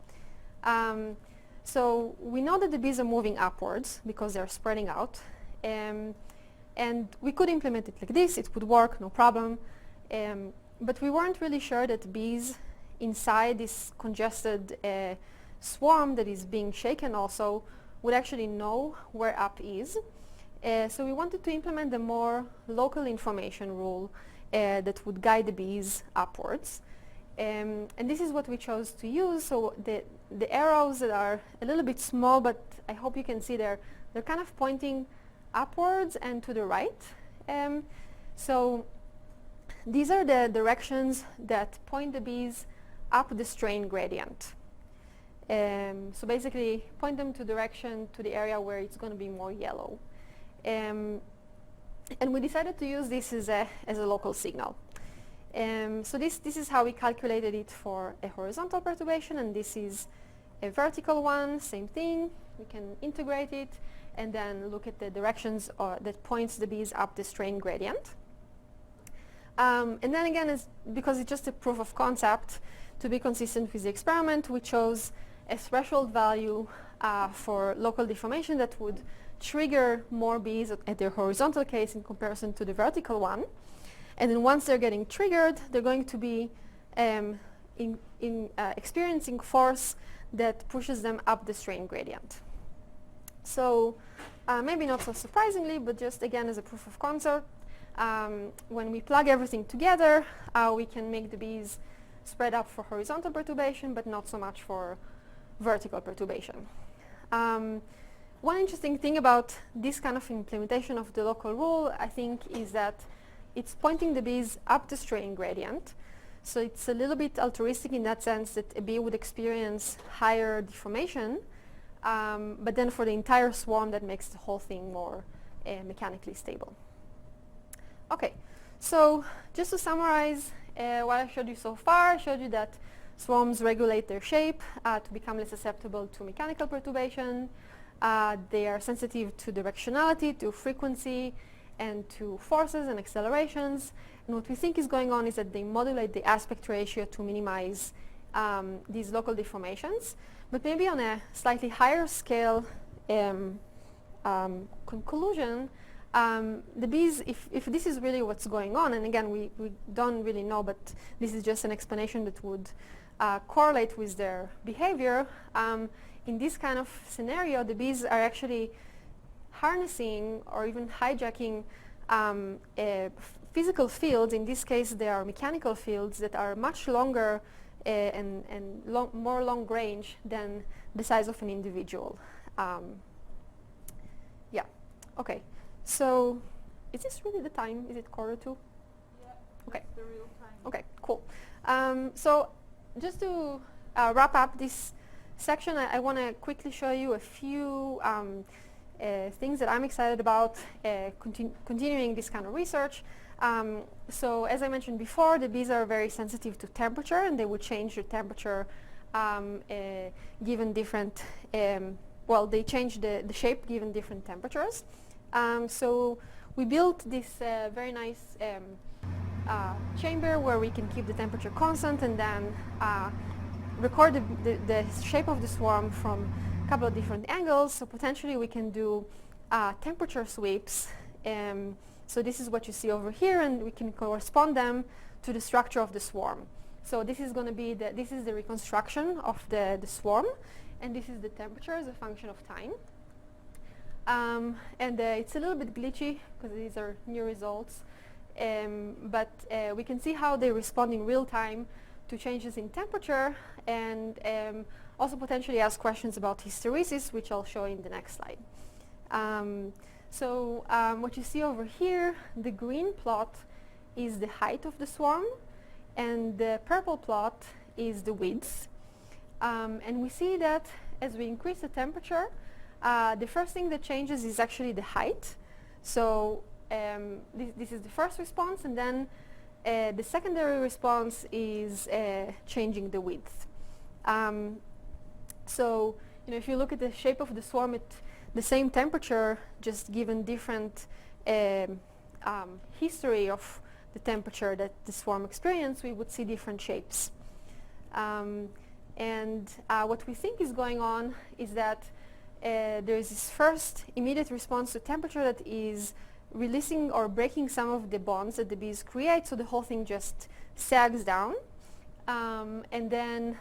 So we know that the bees are moving upwards because they're spreading out. And we could implement it like this. It would work, no problem. But we weren't really sure that bees inside this congested swarm that is being shaken also would actually know where up is. So we wanted to implement a more local information rule that would guide the bees upwards. And this is what we chose to use. So the arrows that are a little bit small, but I hope you can see they're kind of pointing upwards and to the right. So these are the directions that point the bees up the strain gradient. So basically point them to the area where it's going to be more yellow. And we decided to use this as a local signal. So this is how we calculated it for a horizontal perturbation, and this is a vertical one, same thing. We can integrate it and then look at the directions that points the bees up the strain gradient. And then again, because it's just a proof of concept, to be consistent with the experiment, we chose a threshold value for local deformation that would trigger more bees at their horizontal case in comparison to the vertical one. And then once they're getting triggered, they're going to be experiencing force that pushes them up the strain gradient. So maybe not so surprisingly, but just again as a proof of concept, when we plug everything together, we can make the bees spread up for horizontal perturbation, but not so much for vertical perturbation. One interesting thing about this kind of implementation of the local rule, I think, is that it's pointing the bees up the strain gradient. So it's a little bit altruistic in that sense that a bee would experience higher deformation, but then for the entire swarm that makes the whole thing more mechanically stable. Okay, so just to summarize what I showed you so far, I showed you that swarms regulate their shape to become less susceptible to mechanical perturbation. They are sensitive to directionality, to frequency, and to forces and accelerations. And what we think is going on is that they modulate the aspect ratio to minimize these local deformations. But maybe on a slightly higher scale conclusion, the bees, if this is really what's going on, and again, we don't really know, but this is just an explanation that would correlate with their behavior, in this kind of scenario, the bees are actually harnessing or even hijacking physical fields. In this case, they are mechanical fields that are much longer and more long range than the size of an individual. Yeah, okay. So is this really the time? Is it 1:45? Yeah. Okay. That's the real time. Okay, cool. So just to wrap up this section, I want to quickly show you a few things that I'm excited about continuing this kind of research. So as I mentioned before, the bees are very sensitive to temperature, and they would change the temperature given different, they change the shape given different temperatures. So we built this very nice chamber where we can keep the temperature constant and then record the shape of the swarm from a couple of different angles. So potentially we can do temperature sweeps. So this is what you see over here, and we can correspond them to the structure of the swarm. So this is going to be this is the reconstruction of the swarm, and this is the temperature as a function of time. And it's a little bit glitchy because these are new results, but we can see how they respond in real time to changes in temperature, and also potentially ask questions about hysteresis, which I'll show in the next slide. What you see over here, the green plot is the height of the swarm, and the purple plot is the width. And we see that as we increase the temperature, the first thing that changes is actually the height. So this is the first response, and then the secondary response is changing the width. So if you look at the shape of the swarm at the same temperature, just given different history of the temperature that the swarm experienced, we would see different shapes. What we think is going on is that there is this first immediate response to temperature that is releasing or breaking some of the bonds that the bees create, so the whole thing just sags down. And then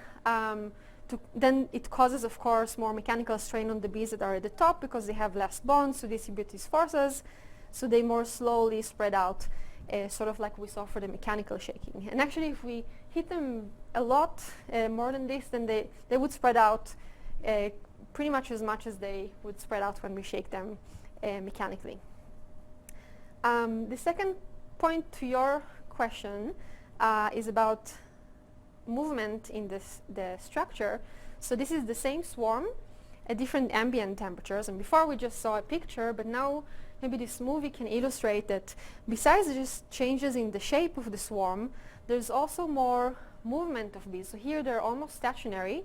it causes, of course, more mechanical strain on the bees that are at the top because they have less bonds to distribute these forces, so they more slowly spread out, sort of like we saw for the mechanical shaking. And actually, if we hit them a lot, more than this, then they would spread out pretty much as they would spread out when we shake them mechanically. The second point to your question is about movement in the structure. So this is the same swarm at different ambient temperatures, and before we just saw a picture, but now maybe this movie can illustrate that besides just changes in the shape of the swarm, there's also more movement of bees. So here they're almost stationary,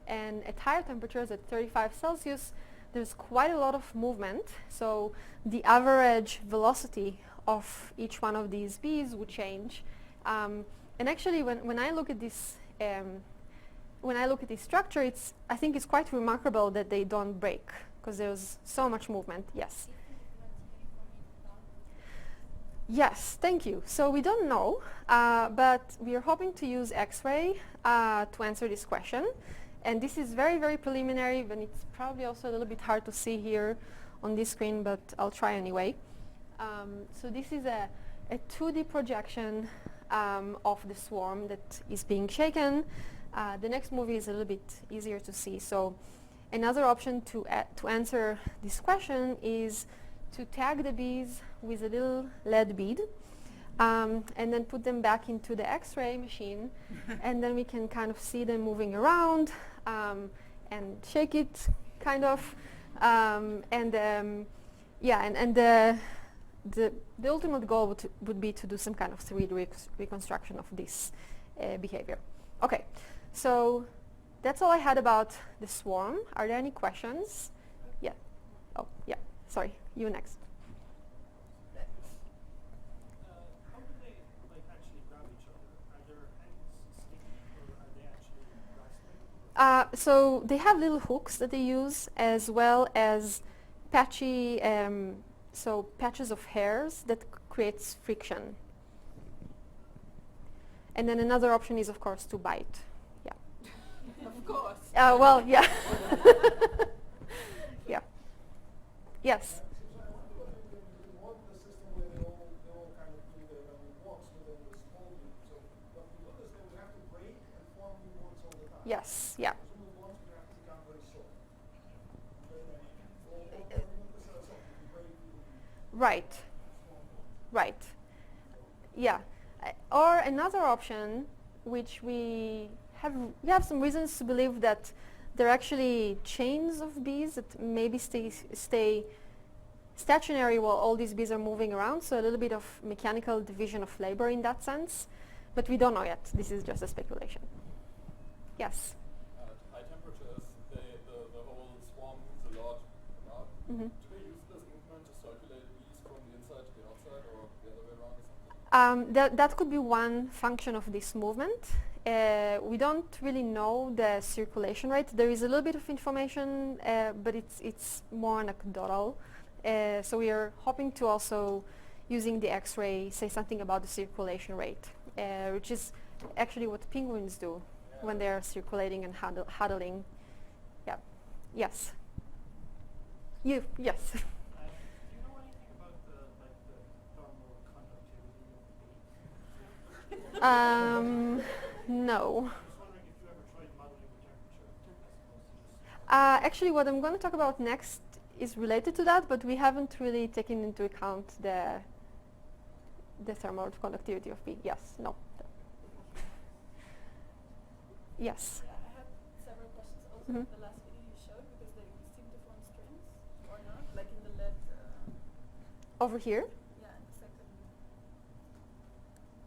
and at higher temperatures, at 35 Celsius, there's quite a lot of movement. So the average velocity of each one of these bees would change. And actually, when I look at this, structure, I think it's quite remarkable that they don't break because there's so much movement. Yes. Yes, thank you. So we don't know, but we are hoping to use X-ray to answer this question. And this is very, very preliminary, and it's probably also a little bit hard to see here on this screen, but I'll try anyway. So this is a 2D projection of the swarm that is being shaken. The next movie is a little bit easier to see. So another option to answer this question is to tag the bees with a little lead bead, and then put them back into the X-ray machine, and then we can kind of see them moving around and shake it, kind of, the ultimate goal would be to do some kind of 3D reconstruction of this behavior. Okay, so that's all I had about the swarm. Are there any questions? Yeah. Oh, yeah. Sorry. You next. How do they actually grab each other? Are their ends sticky, or are they actually grasping? So they have little hooks that they use, as well as patchy, patches of hairs that creates friction. And then another option is, of course, to bite. Yeah. Of course. Well, yeah. Yeah. Yes. Yes, yeah. Right, right. Yeah. Or another option, which we have some reasons to believe that there are actually chains of bees that maybe stay stationary while all these bees are moving around, so a little bit of mechanical division of labor in that sense, but we don't know yet. This is just a speculation. Yes? High temperatures, the whole swarm moves a lot. Mm-hmm. Do they use this movement to circulate bees from the inside to the outside, or the other way around or something? That could be one function of this movement. we don't really know the circulation rate. There is a little bit of information, but it's more anecdotal. So we are hoping to also, using the X-ray, say something about the circulation rate, which is actually what penguins do when they are circulating and huddling. Yeah. Yes. You. Yes. Do you know anything about the thermal conductivity of the bee? No. I was wondering if you ever tried modeling the temperature. Actually, what I'm going to talk about next is related to that, but we haven't really taken into account the thermal conductivity of bee. Yes. No. Yes. Yeah, I have several questions also Mhm. with the last video you showed because they seem to form strings or not, like in the lead. Over here, Yeah, in the second.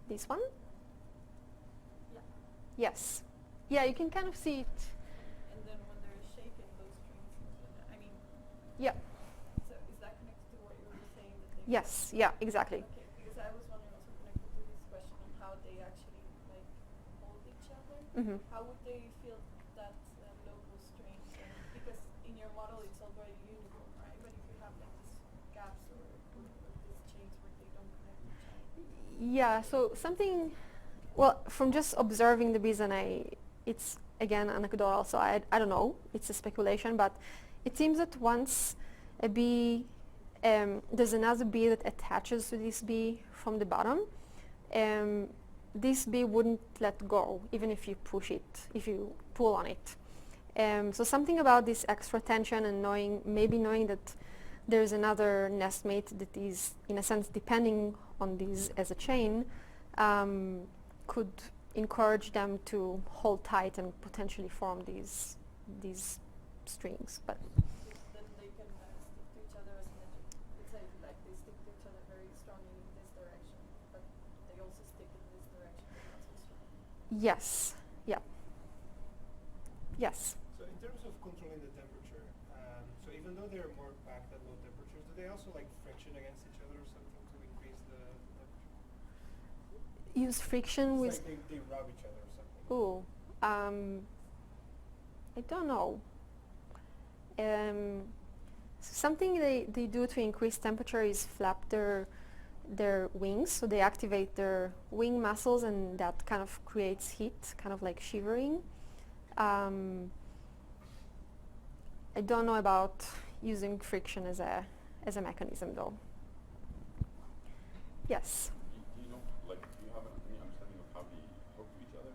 this one. Yeah. Yes. Yeah, you can kind of see it. And then when they're shaken, those strings. I mean, Yeah. so is that connected to what you were saying that they? Yes. Yeah. Exactly. Okay, because I was wondering also connected to this question on how they actually like hold each other. Mhm. How would they feel that local strain? Because in your model it's all very uniform, right? But if you have like these gaps or these chains where they don't connect each other. Yeah. So something. Well, from just observing the bees, and it's again anecdotal, so I don't know. It's a speculation, but it seems that once a bee, there's another bee that attaches to this bee from the bottom. This bee wouldn't let go even if you push it, if you pull on it. So something about this extra tension and maybe knowing that there's another nestmate that is, in a sense, depending on these as a chain, could encourage them to hold tight and potentially form these strings. But Then they can stick to each other as let's say like they stick to each other very strongly in this direction, but they also stick in this direction but not so strong. yes, yeah, yes. So in terms of controlling the temperature, so even though they're more packed at low temperatures, do they also like friction against each other or something to increase the temperature? Use friction with. It's like they rub each other or something. Ooh, I don't know. Something they do to increase temperature is flap their wings, so they activate their wing muscles, and that kind of creates heat, kind of like shivering. I don't know about using friction as a mechanism, though. Yes. Do you know, like, do you have any understanding of how they hook to each other?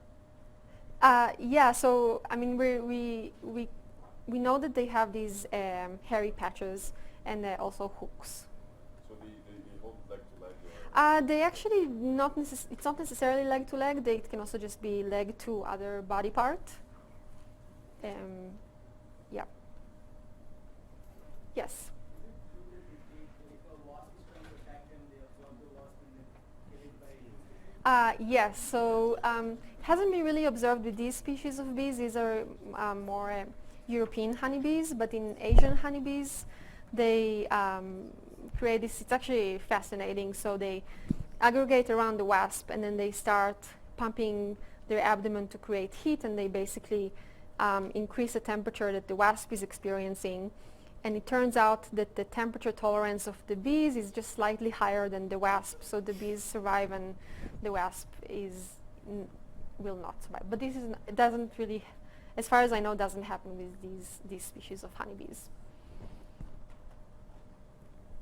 Yeah. So I mean, we know that they have these hairy patches and also hooks. So they hold leg to leg or? They actually it's not necessarily leg to leg. It can also just be leg to other body part. Yeah. Yes. Yes. So it hasn't been really observed with these species of bees. These are more European honeybees, but in Asian honeybees, they create this. It's actually fascinating. So they aggregate around the wasp, and then they start pumping their abdomen to create heat, and they basically increase the temperature that the wasp is experiencing. And it turns out that the temperature tolerance of the bees is just slightly higher than the wasp, so the bees survive and the wasp will not survive. But this it doesn't really, as far as I know, doesn't happen with these species of honeybees.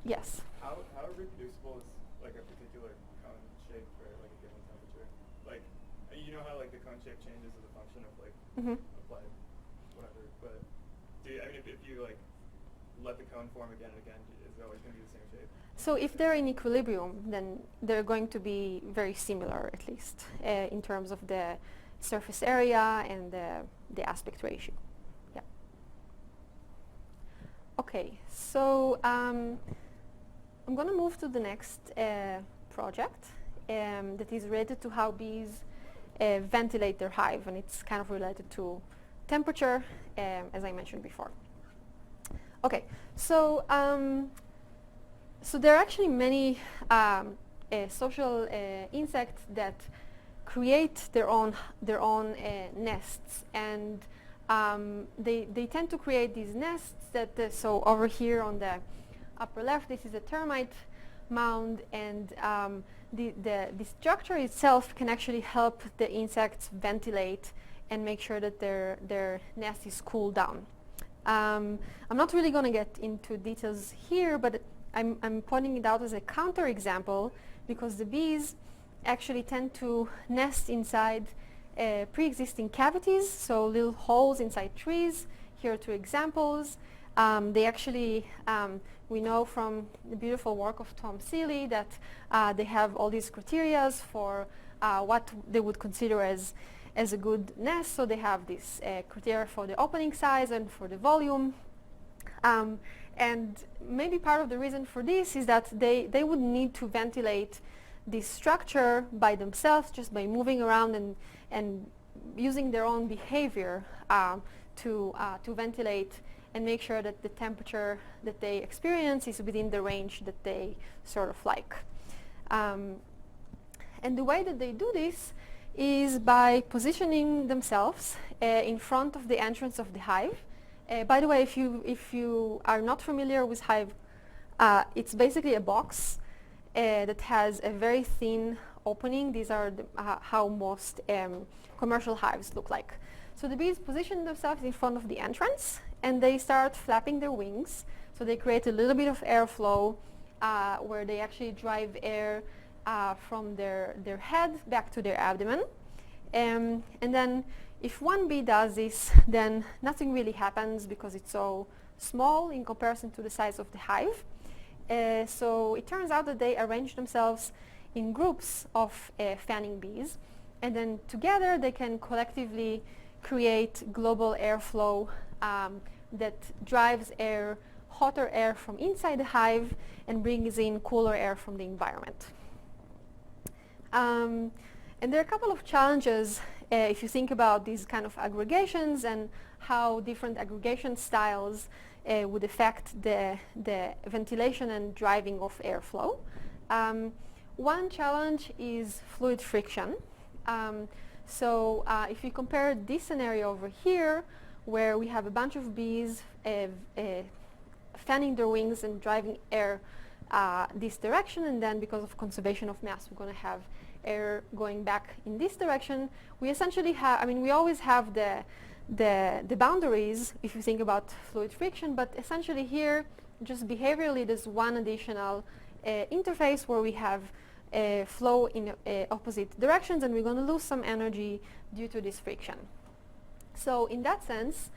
Yes. How reproducible is like a particular cone shape for like a given temperature? Like, you know how like the cone shape changes as a function of like applied whatever, but if you like let the cone form again and again, is it always going to be the same shape? So if they're in equilibrium, then they're going to be very similar, at least, in terms of the surface area and the aspect ratio. Yeah. Okay, so I'm going to move to the next project that is related to how bees ventilate their hive, and it's kind of related to temperature, as I mentioned before. Okay, so so there are actually many social insects that create their own nests, and they tend to create these nests that so over here on the upper left, this is a termite mound, and the structure itself can actually help the insects ventilate and make sure that their nest is cooled down. I'm not really going to get into details here, but I'm pointing it out as a counterexample because the bees actually tend to nest inside pre-existing cavities, so little holes inside trees. Here are two examples. They actually, we know from the beautiful work of Tom Seeley that they have all these criteria for what they would consider as a good nest. So they have this criteria for the opening size and for the volume. And maybe part of the reason for this is that they would need to ventilate this structure by themselves, just by moving around and using their own behavior to ventilate and make sure that the temperature that they experience is within the range that they sort of like. And the way that they do this is by positioning themselves in front of the entrance of the hive. By the way, if you are not familiar with hive, it's basically a box that has a very thin opening. These are how most commercial hives look like. So the bees position themselves in front of the entrance, and they start flapping their wings. So they create a little bit of airflow where they actually drive air from their head back to their abdomen. And then if one bee does this, then nothing really happens because it's so small in comparison to the size of the hive. So it turns out that they arrange themselves in groups of fanning bees, and then together they can collectively create global airflow that drives air, hotter air from inside the hive and brings in cooler air from the environment. And there are a couple of challenges if you think about these kind of aggregations and how different aggregation styles would affect the ventilation and driving of airflow. One challenge is fluid friction. So if you compare this scenario over here, where we have a bunch of bees fanning their wings and driving air this direction, and then because of conservation of mass, we're going to have air going back in this direction, we essentially have, I mean, we always have the boundaries if you think about fluid friction, but essentially here, just behaviorally, there's one additional interface where we have flow in opposite directions, and we're going to lose some energy due to this friction. So in that sense,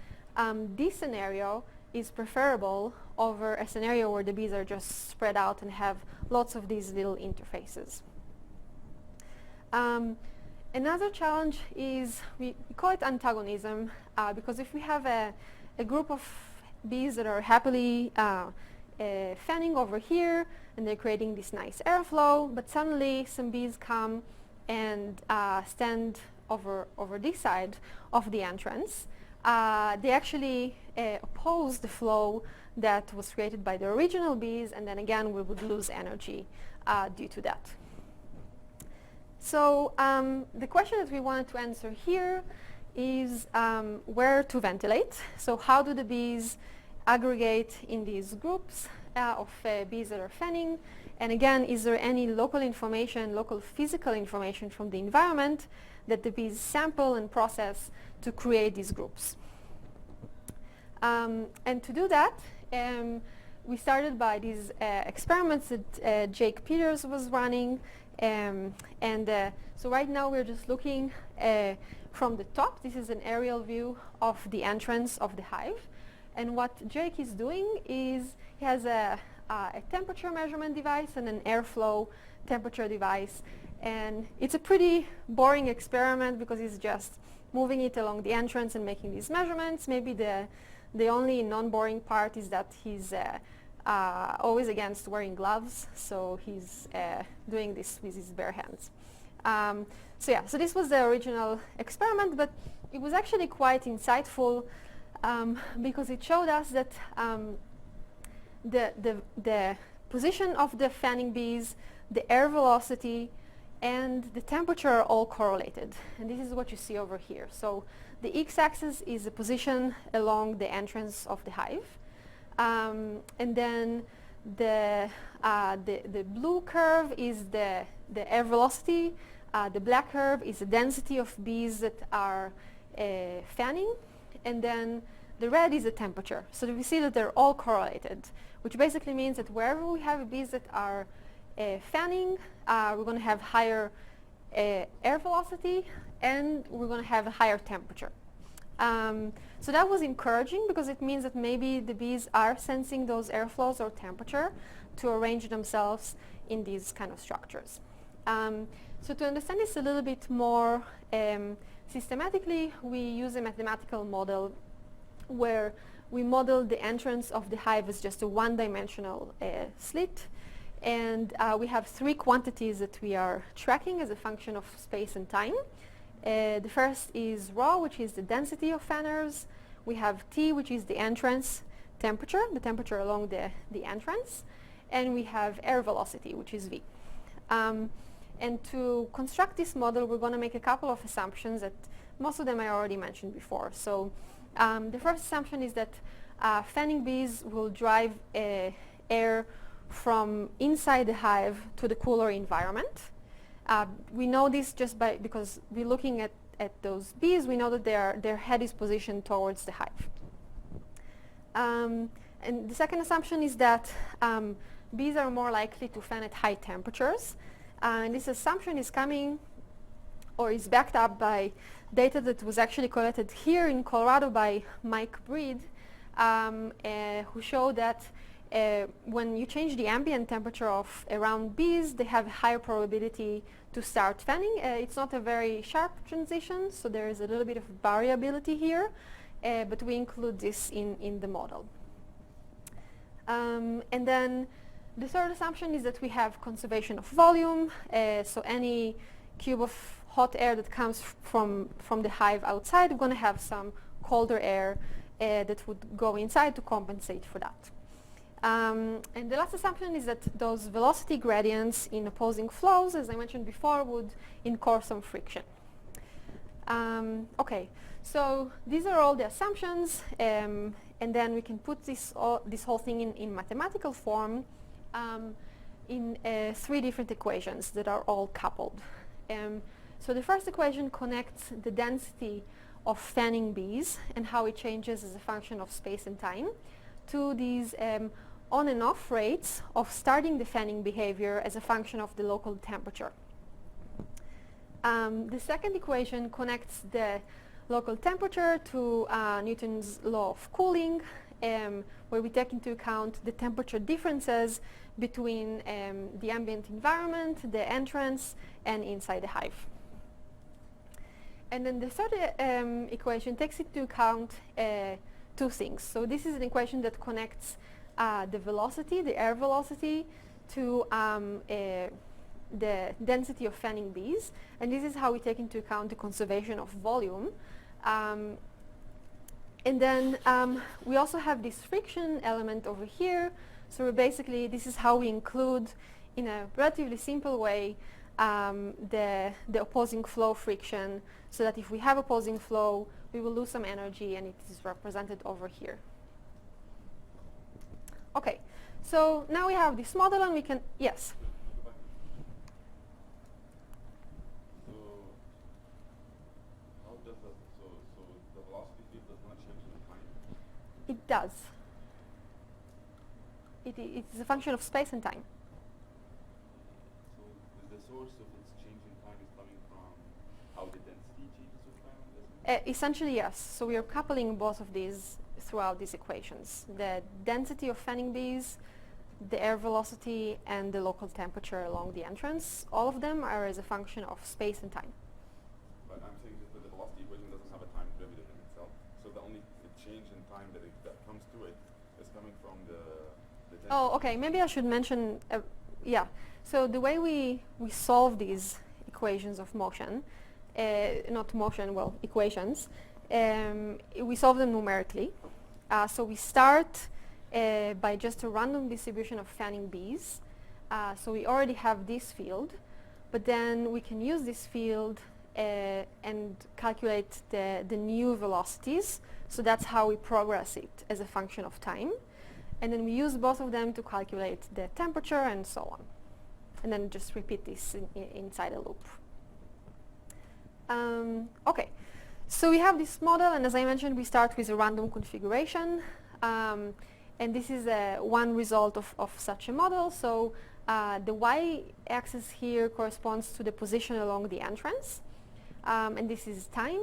this scenario is preferable over a scenario where the bees are just spread out and have lots of these little interfaces. Another challenge is, we call it antagonism, because if we have a group of bees that are happily fanning over here, and they're creating this nice airflow, but suddenly some bees come and stand over this side of the entrance. They actually oppose the flow that was created by the original bees, and then again we would lose energy due to that. So the question that we wanted to answer here is where to ventilate. So how do the bees aggregate in these groups of bees that are fanning? And again, is there any local information, local physical information from the environment that the bees sample and process to create these groups? And to do that, we started by these experiments that Jake Peters was running. So right now we're just looking from the top. This is an aerial view of the entrance of the hive. And what Jake is doing is he has a temperature measurement device and an airflow temperature device. And it's a pretty boring experiment because he's just moving it along the entrance and making these measurements. Maybe the only non-boring part is that he's always against wearing gloves, so he's doing this with his bare hands. So this was the original experiment, but it was actually quite insightful because it showed us that the position of the fanning bees, the air velocity, and the temperature are all correlated. And this is what you see over here. So the x-axis is the position along the entrance of the hive. And then the blue curve is the air velocity. The black curve is the density of bees that are fanning. And then the red is the temperature. So we see that they're all correlated, which basically means that wherever we have bees that are fanning, we're going to have higher air velocity, and we're going to have a higher temperature. So that was encouraging because it means that maybe the bees are sensing those airflows or temperature to arrange themselves in these kind of structures. So to understand this a little bit more systematically, we use a mathematical model where we model the entrance of the hive as just a one-dimensional slit. And we have three quantities that we are tracking as a function of space and time. The first is rho, which is the density of fanners. We have T, which is the entrance temperature, the temperature along the entrance. And we have air velocity, which is V. And to construct this model, we're going to make a couple of assumptions that most of them I already mentioned before. So the first assumption is that fanning bees will drive air from inside the hive to the cooler environment. We know this just because we're looking at those bees. We know that their head is positioned towards the hive. And the second assumption is that bees are more likely to fan at high temperatures. And this assumption is coming or is backed up by data that was actually collected here in Colorado by Mike Breed, who showed that when you change the ambient temperature of around bees, they have a higher probability to start fanning. It's not a very sharp transition, so there is a little bit of variability here, but we include this in the model. And then the third assumption is that we have conservation of volume, so any cube of hot air that comes from the hive outside, we're going to have some colder air that would go inside to compensate for that. And the last assumption is that those velocity gradients in opposing flows, as I mentioned before, would incur some friction. Okay, so these are all the assumptions, and then we can put this whole thing in mathematical form in three different equations that are all coupled. So the first equation connects the density of fanning bees and how it changes as a function of space and time to these on and off rates of starting the fanning behavior as a function of the local temperature. The second equation connects the local temperature to Newton's law of cooling, where we take into account the temperature differences between the ambient environment, the entrance, and inside the hive. And then the third equation takes into account two things. So this is an equation that connects the velocity, the air velocity, to the density of fanning bees. And this is how we take into account the conservation of volume. And then we also have this friction element over here. So basically, this is how we include, in a relatively simple way, the opposing flow friction, so that if we have opposing flow, we will lose some energy, and it is represented over here. Okay, so now we have this model, and we can, yes? So how does that, so the velocity field does not change in time? It does. It's a function of space and time. So the source of its change in time is coming from how the density changes with time? Essentially, yes. So we are coupling both of these throughout these equations. The density of fanning bees, the air velocity, and the local temperature along the entrance, all of them are as a function of space and time. But I'm saying that the velocity equation doesn't have a time derivative in itself. So the only change in time that comes to it is coming from the density. Oh, okay. Maybe I should mention, yeah. So the way we solve these equations of motion, not motion, well, equations, we solve them numerically. So we start by just a random distribution of fanning bees. So we already have this field. but then we can use this field and calculate the new velocities. So that's how we progress it as a function of time. And then we use both of them to calculate the temperature and so on. And then just repeat this inside a loop. Okay, so we have this model, and as I mentioned, we start with a random configuration. And this is one result of such a model. So the y-axis here corresponds to the position along the entrance. And this is time.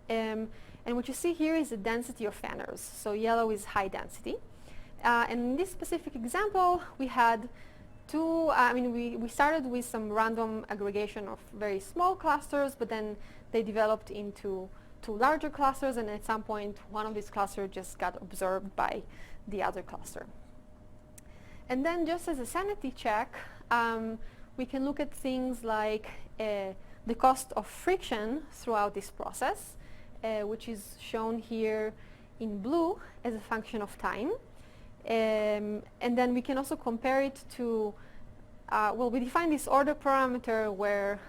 And what you see here is the density of fanners. So yellow is high density. And in this specific example, we had we started with some random aggregation of very small clusters, but then they developed into two larger clusters, and at some point, one of these clusters just got absorbed by the other cluster. And then just as a sanity check, we can look at things like the cost of friction throughout this process, which is shown here in blue as a function of time. And then we can also compare it to, we define this order parameter where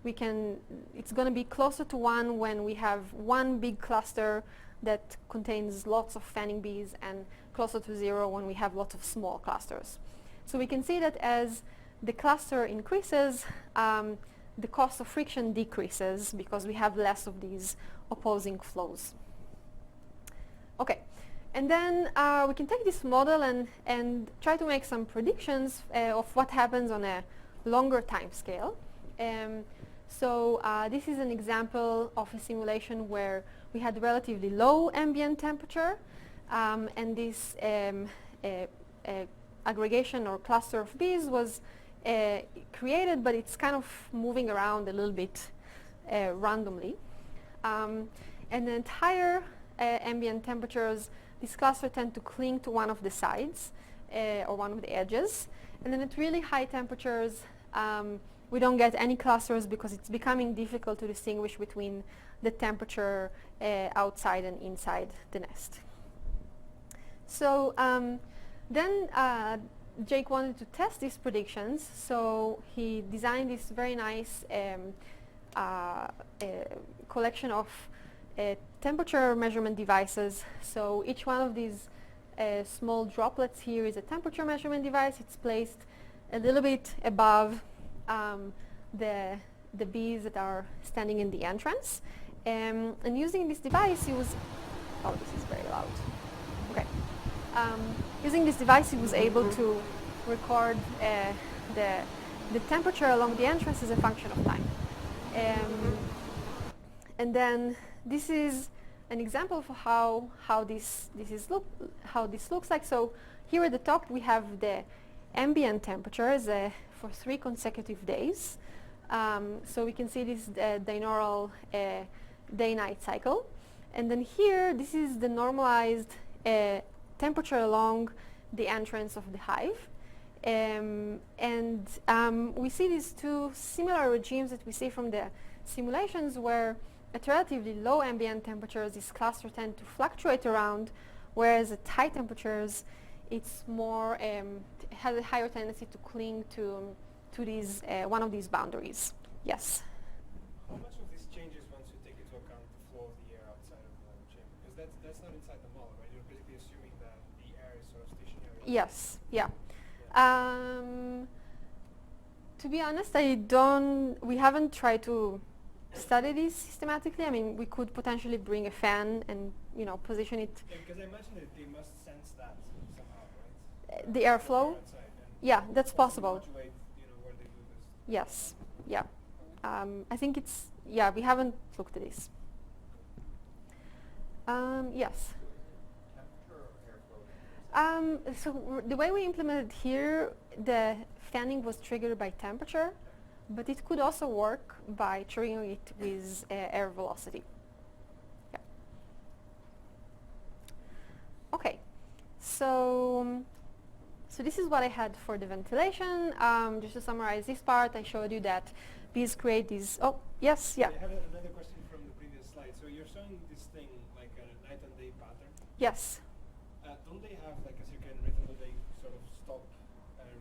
it's going to be closer to 1 when we have one big cluster that contains lots of fanning bees, and closer to 0 when we have lots of small clusters. So we can see that as the cluster increases, the cost of friction decreases because we have less of these opposing flows. Okay. And then we can take this model and try to make some predictions of what happens on a longer time scale. So this is an example of a simulation where we had relatively low ambient temperature, and this aggregation or cluster of bees was created, but it's kind of moving around a little bit randomly. And the entire ambient temperatures, this cluster tend to cling to one of the sides or one of the edges. And then at really high temperatures, we don't get any clusters because it's becoming difficult to distinguish between the temperature outside and inside the nest. So then Jake wanted to test these predictions, so he designed this very nice collection of temperature measurement devices. So each one of these small droplets here is a temperature measurement device. It's placed a little bit above the bees that are standing in the entrance. And using this device, he was, oh, this is very loud. Okay. Using this device, he was able to record the temperature along the entrance as a function of time. And then this is an example for how this looks like. So here at the top we have the ambient temperatures for 3 consecutive days. So we can see this binaural day-night cycle. And then here, this is the normalized temperature along the entrance of the hive. We see these two similar regimes that we see from the simulations, where at relatively low ambient temperatures, these clusters tend to fluctuate around, whereas at high temperatures, it's more has a higher tendency to cling to these one of these boundaries. Yes. How much of this changes once you take into account the flow of the air outside of the chamber? Because that's not inside the model, right? You're basically assuming that the air is sort of stationary. Yes. Yeah. To be honest, we haven't tried to study this systematically. I mean, we could potentially bring a fan and position it. Yeah, because I imagine that they must sense that somehow, right? The airflow. Yeah, that's possible. Modulate, where they do this. Yes. Yeah. I think it's we haven't looked at this. Yes. So the way we implemented here, the fanning was triggered by temperature, but it could also work by triggering it with air velocity. Yeah. Okay. So this is what I had for the ventilation. Just to summarize this part, I showed you that bees create these. Oh, yes, yeah. I have another question from the previous slide. So you're showing this thing like a night and day pattern. Yes. Don't they have like a circadian rhythm that they sort of stop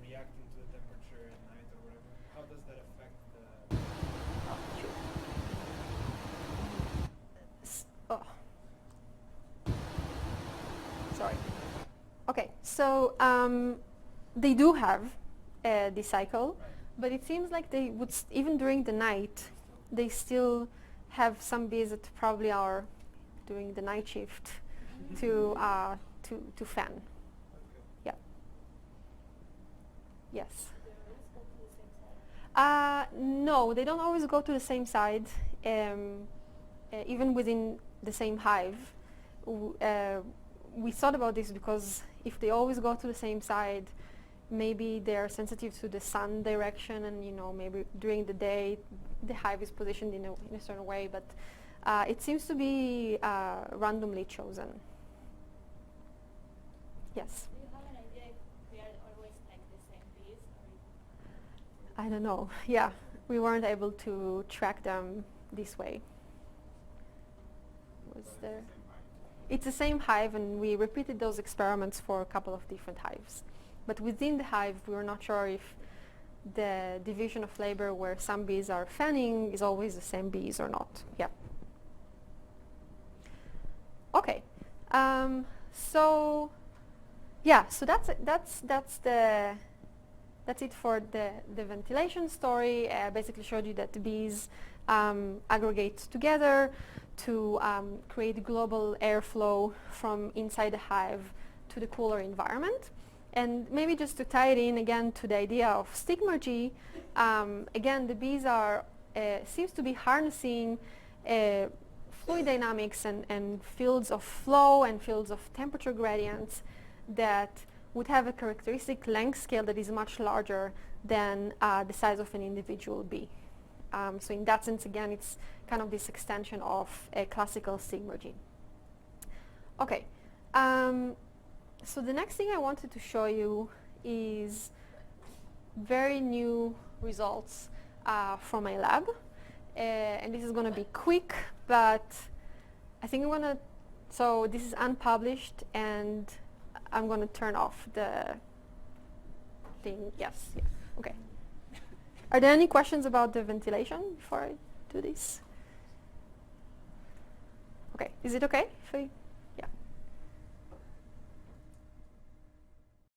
reacting to the temperature at night or whatever? how does that affect the? Oh. Sorry. Okay, so they do have this cycle, but it seems like they would, even during the night, they still have some bees that probably are doing the night shift to fan. Yeah. Yes. Do they always go to the same side? No, they don't always go to the same side. Even within the same hive, we thought about this because if they always go to the same side, maybe they are sensitive to the sun direction, and maybe during the day the hive is positioned in a certain way, but it seems to be randomly chosen. Yes. Do you have an idea if they are always like the same bees, or? I don't know. Yeah, we weren't able to track them this way. Was there? It's the same hive, and we repeated those experiments for a couple of different hives. But within the hive, we were not sure if the division of labor where some bees are fanning is always the same bees or not. Yeah. Okay. So that's it for the ventilation story. Basically showed you that the bees aggregate together to create global airflow from inside the hive to the cooler environment. And maybe just to tie it in again to the idea of stigmergy, again, the bees seems to be harnessing fluid dynamics and fields of flow and fields of temperature gradients that would have a characteristic length scale that is much larger than the size of an individual bee. So in that sense, again, it's kind of this extension of a classical stigmergy. Okay. So the next thing I wanted to show you is very new results from my lab. And this is going to be quick, but I think I'm going to, so this is unpublished, and I'm going to turn off the thing. Yes, yeah, okay. Are there any questions about the ventilation before I do this? Okay, is it okay if I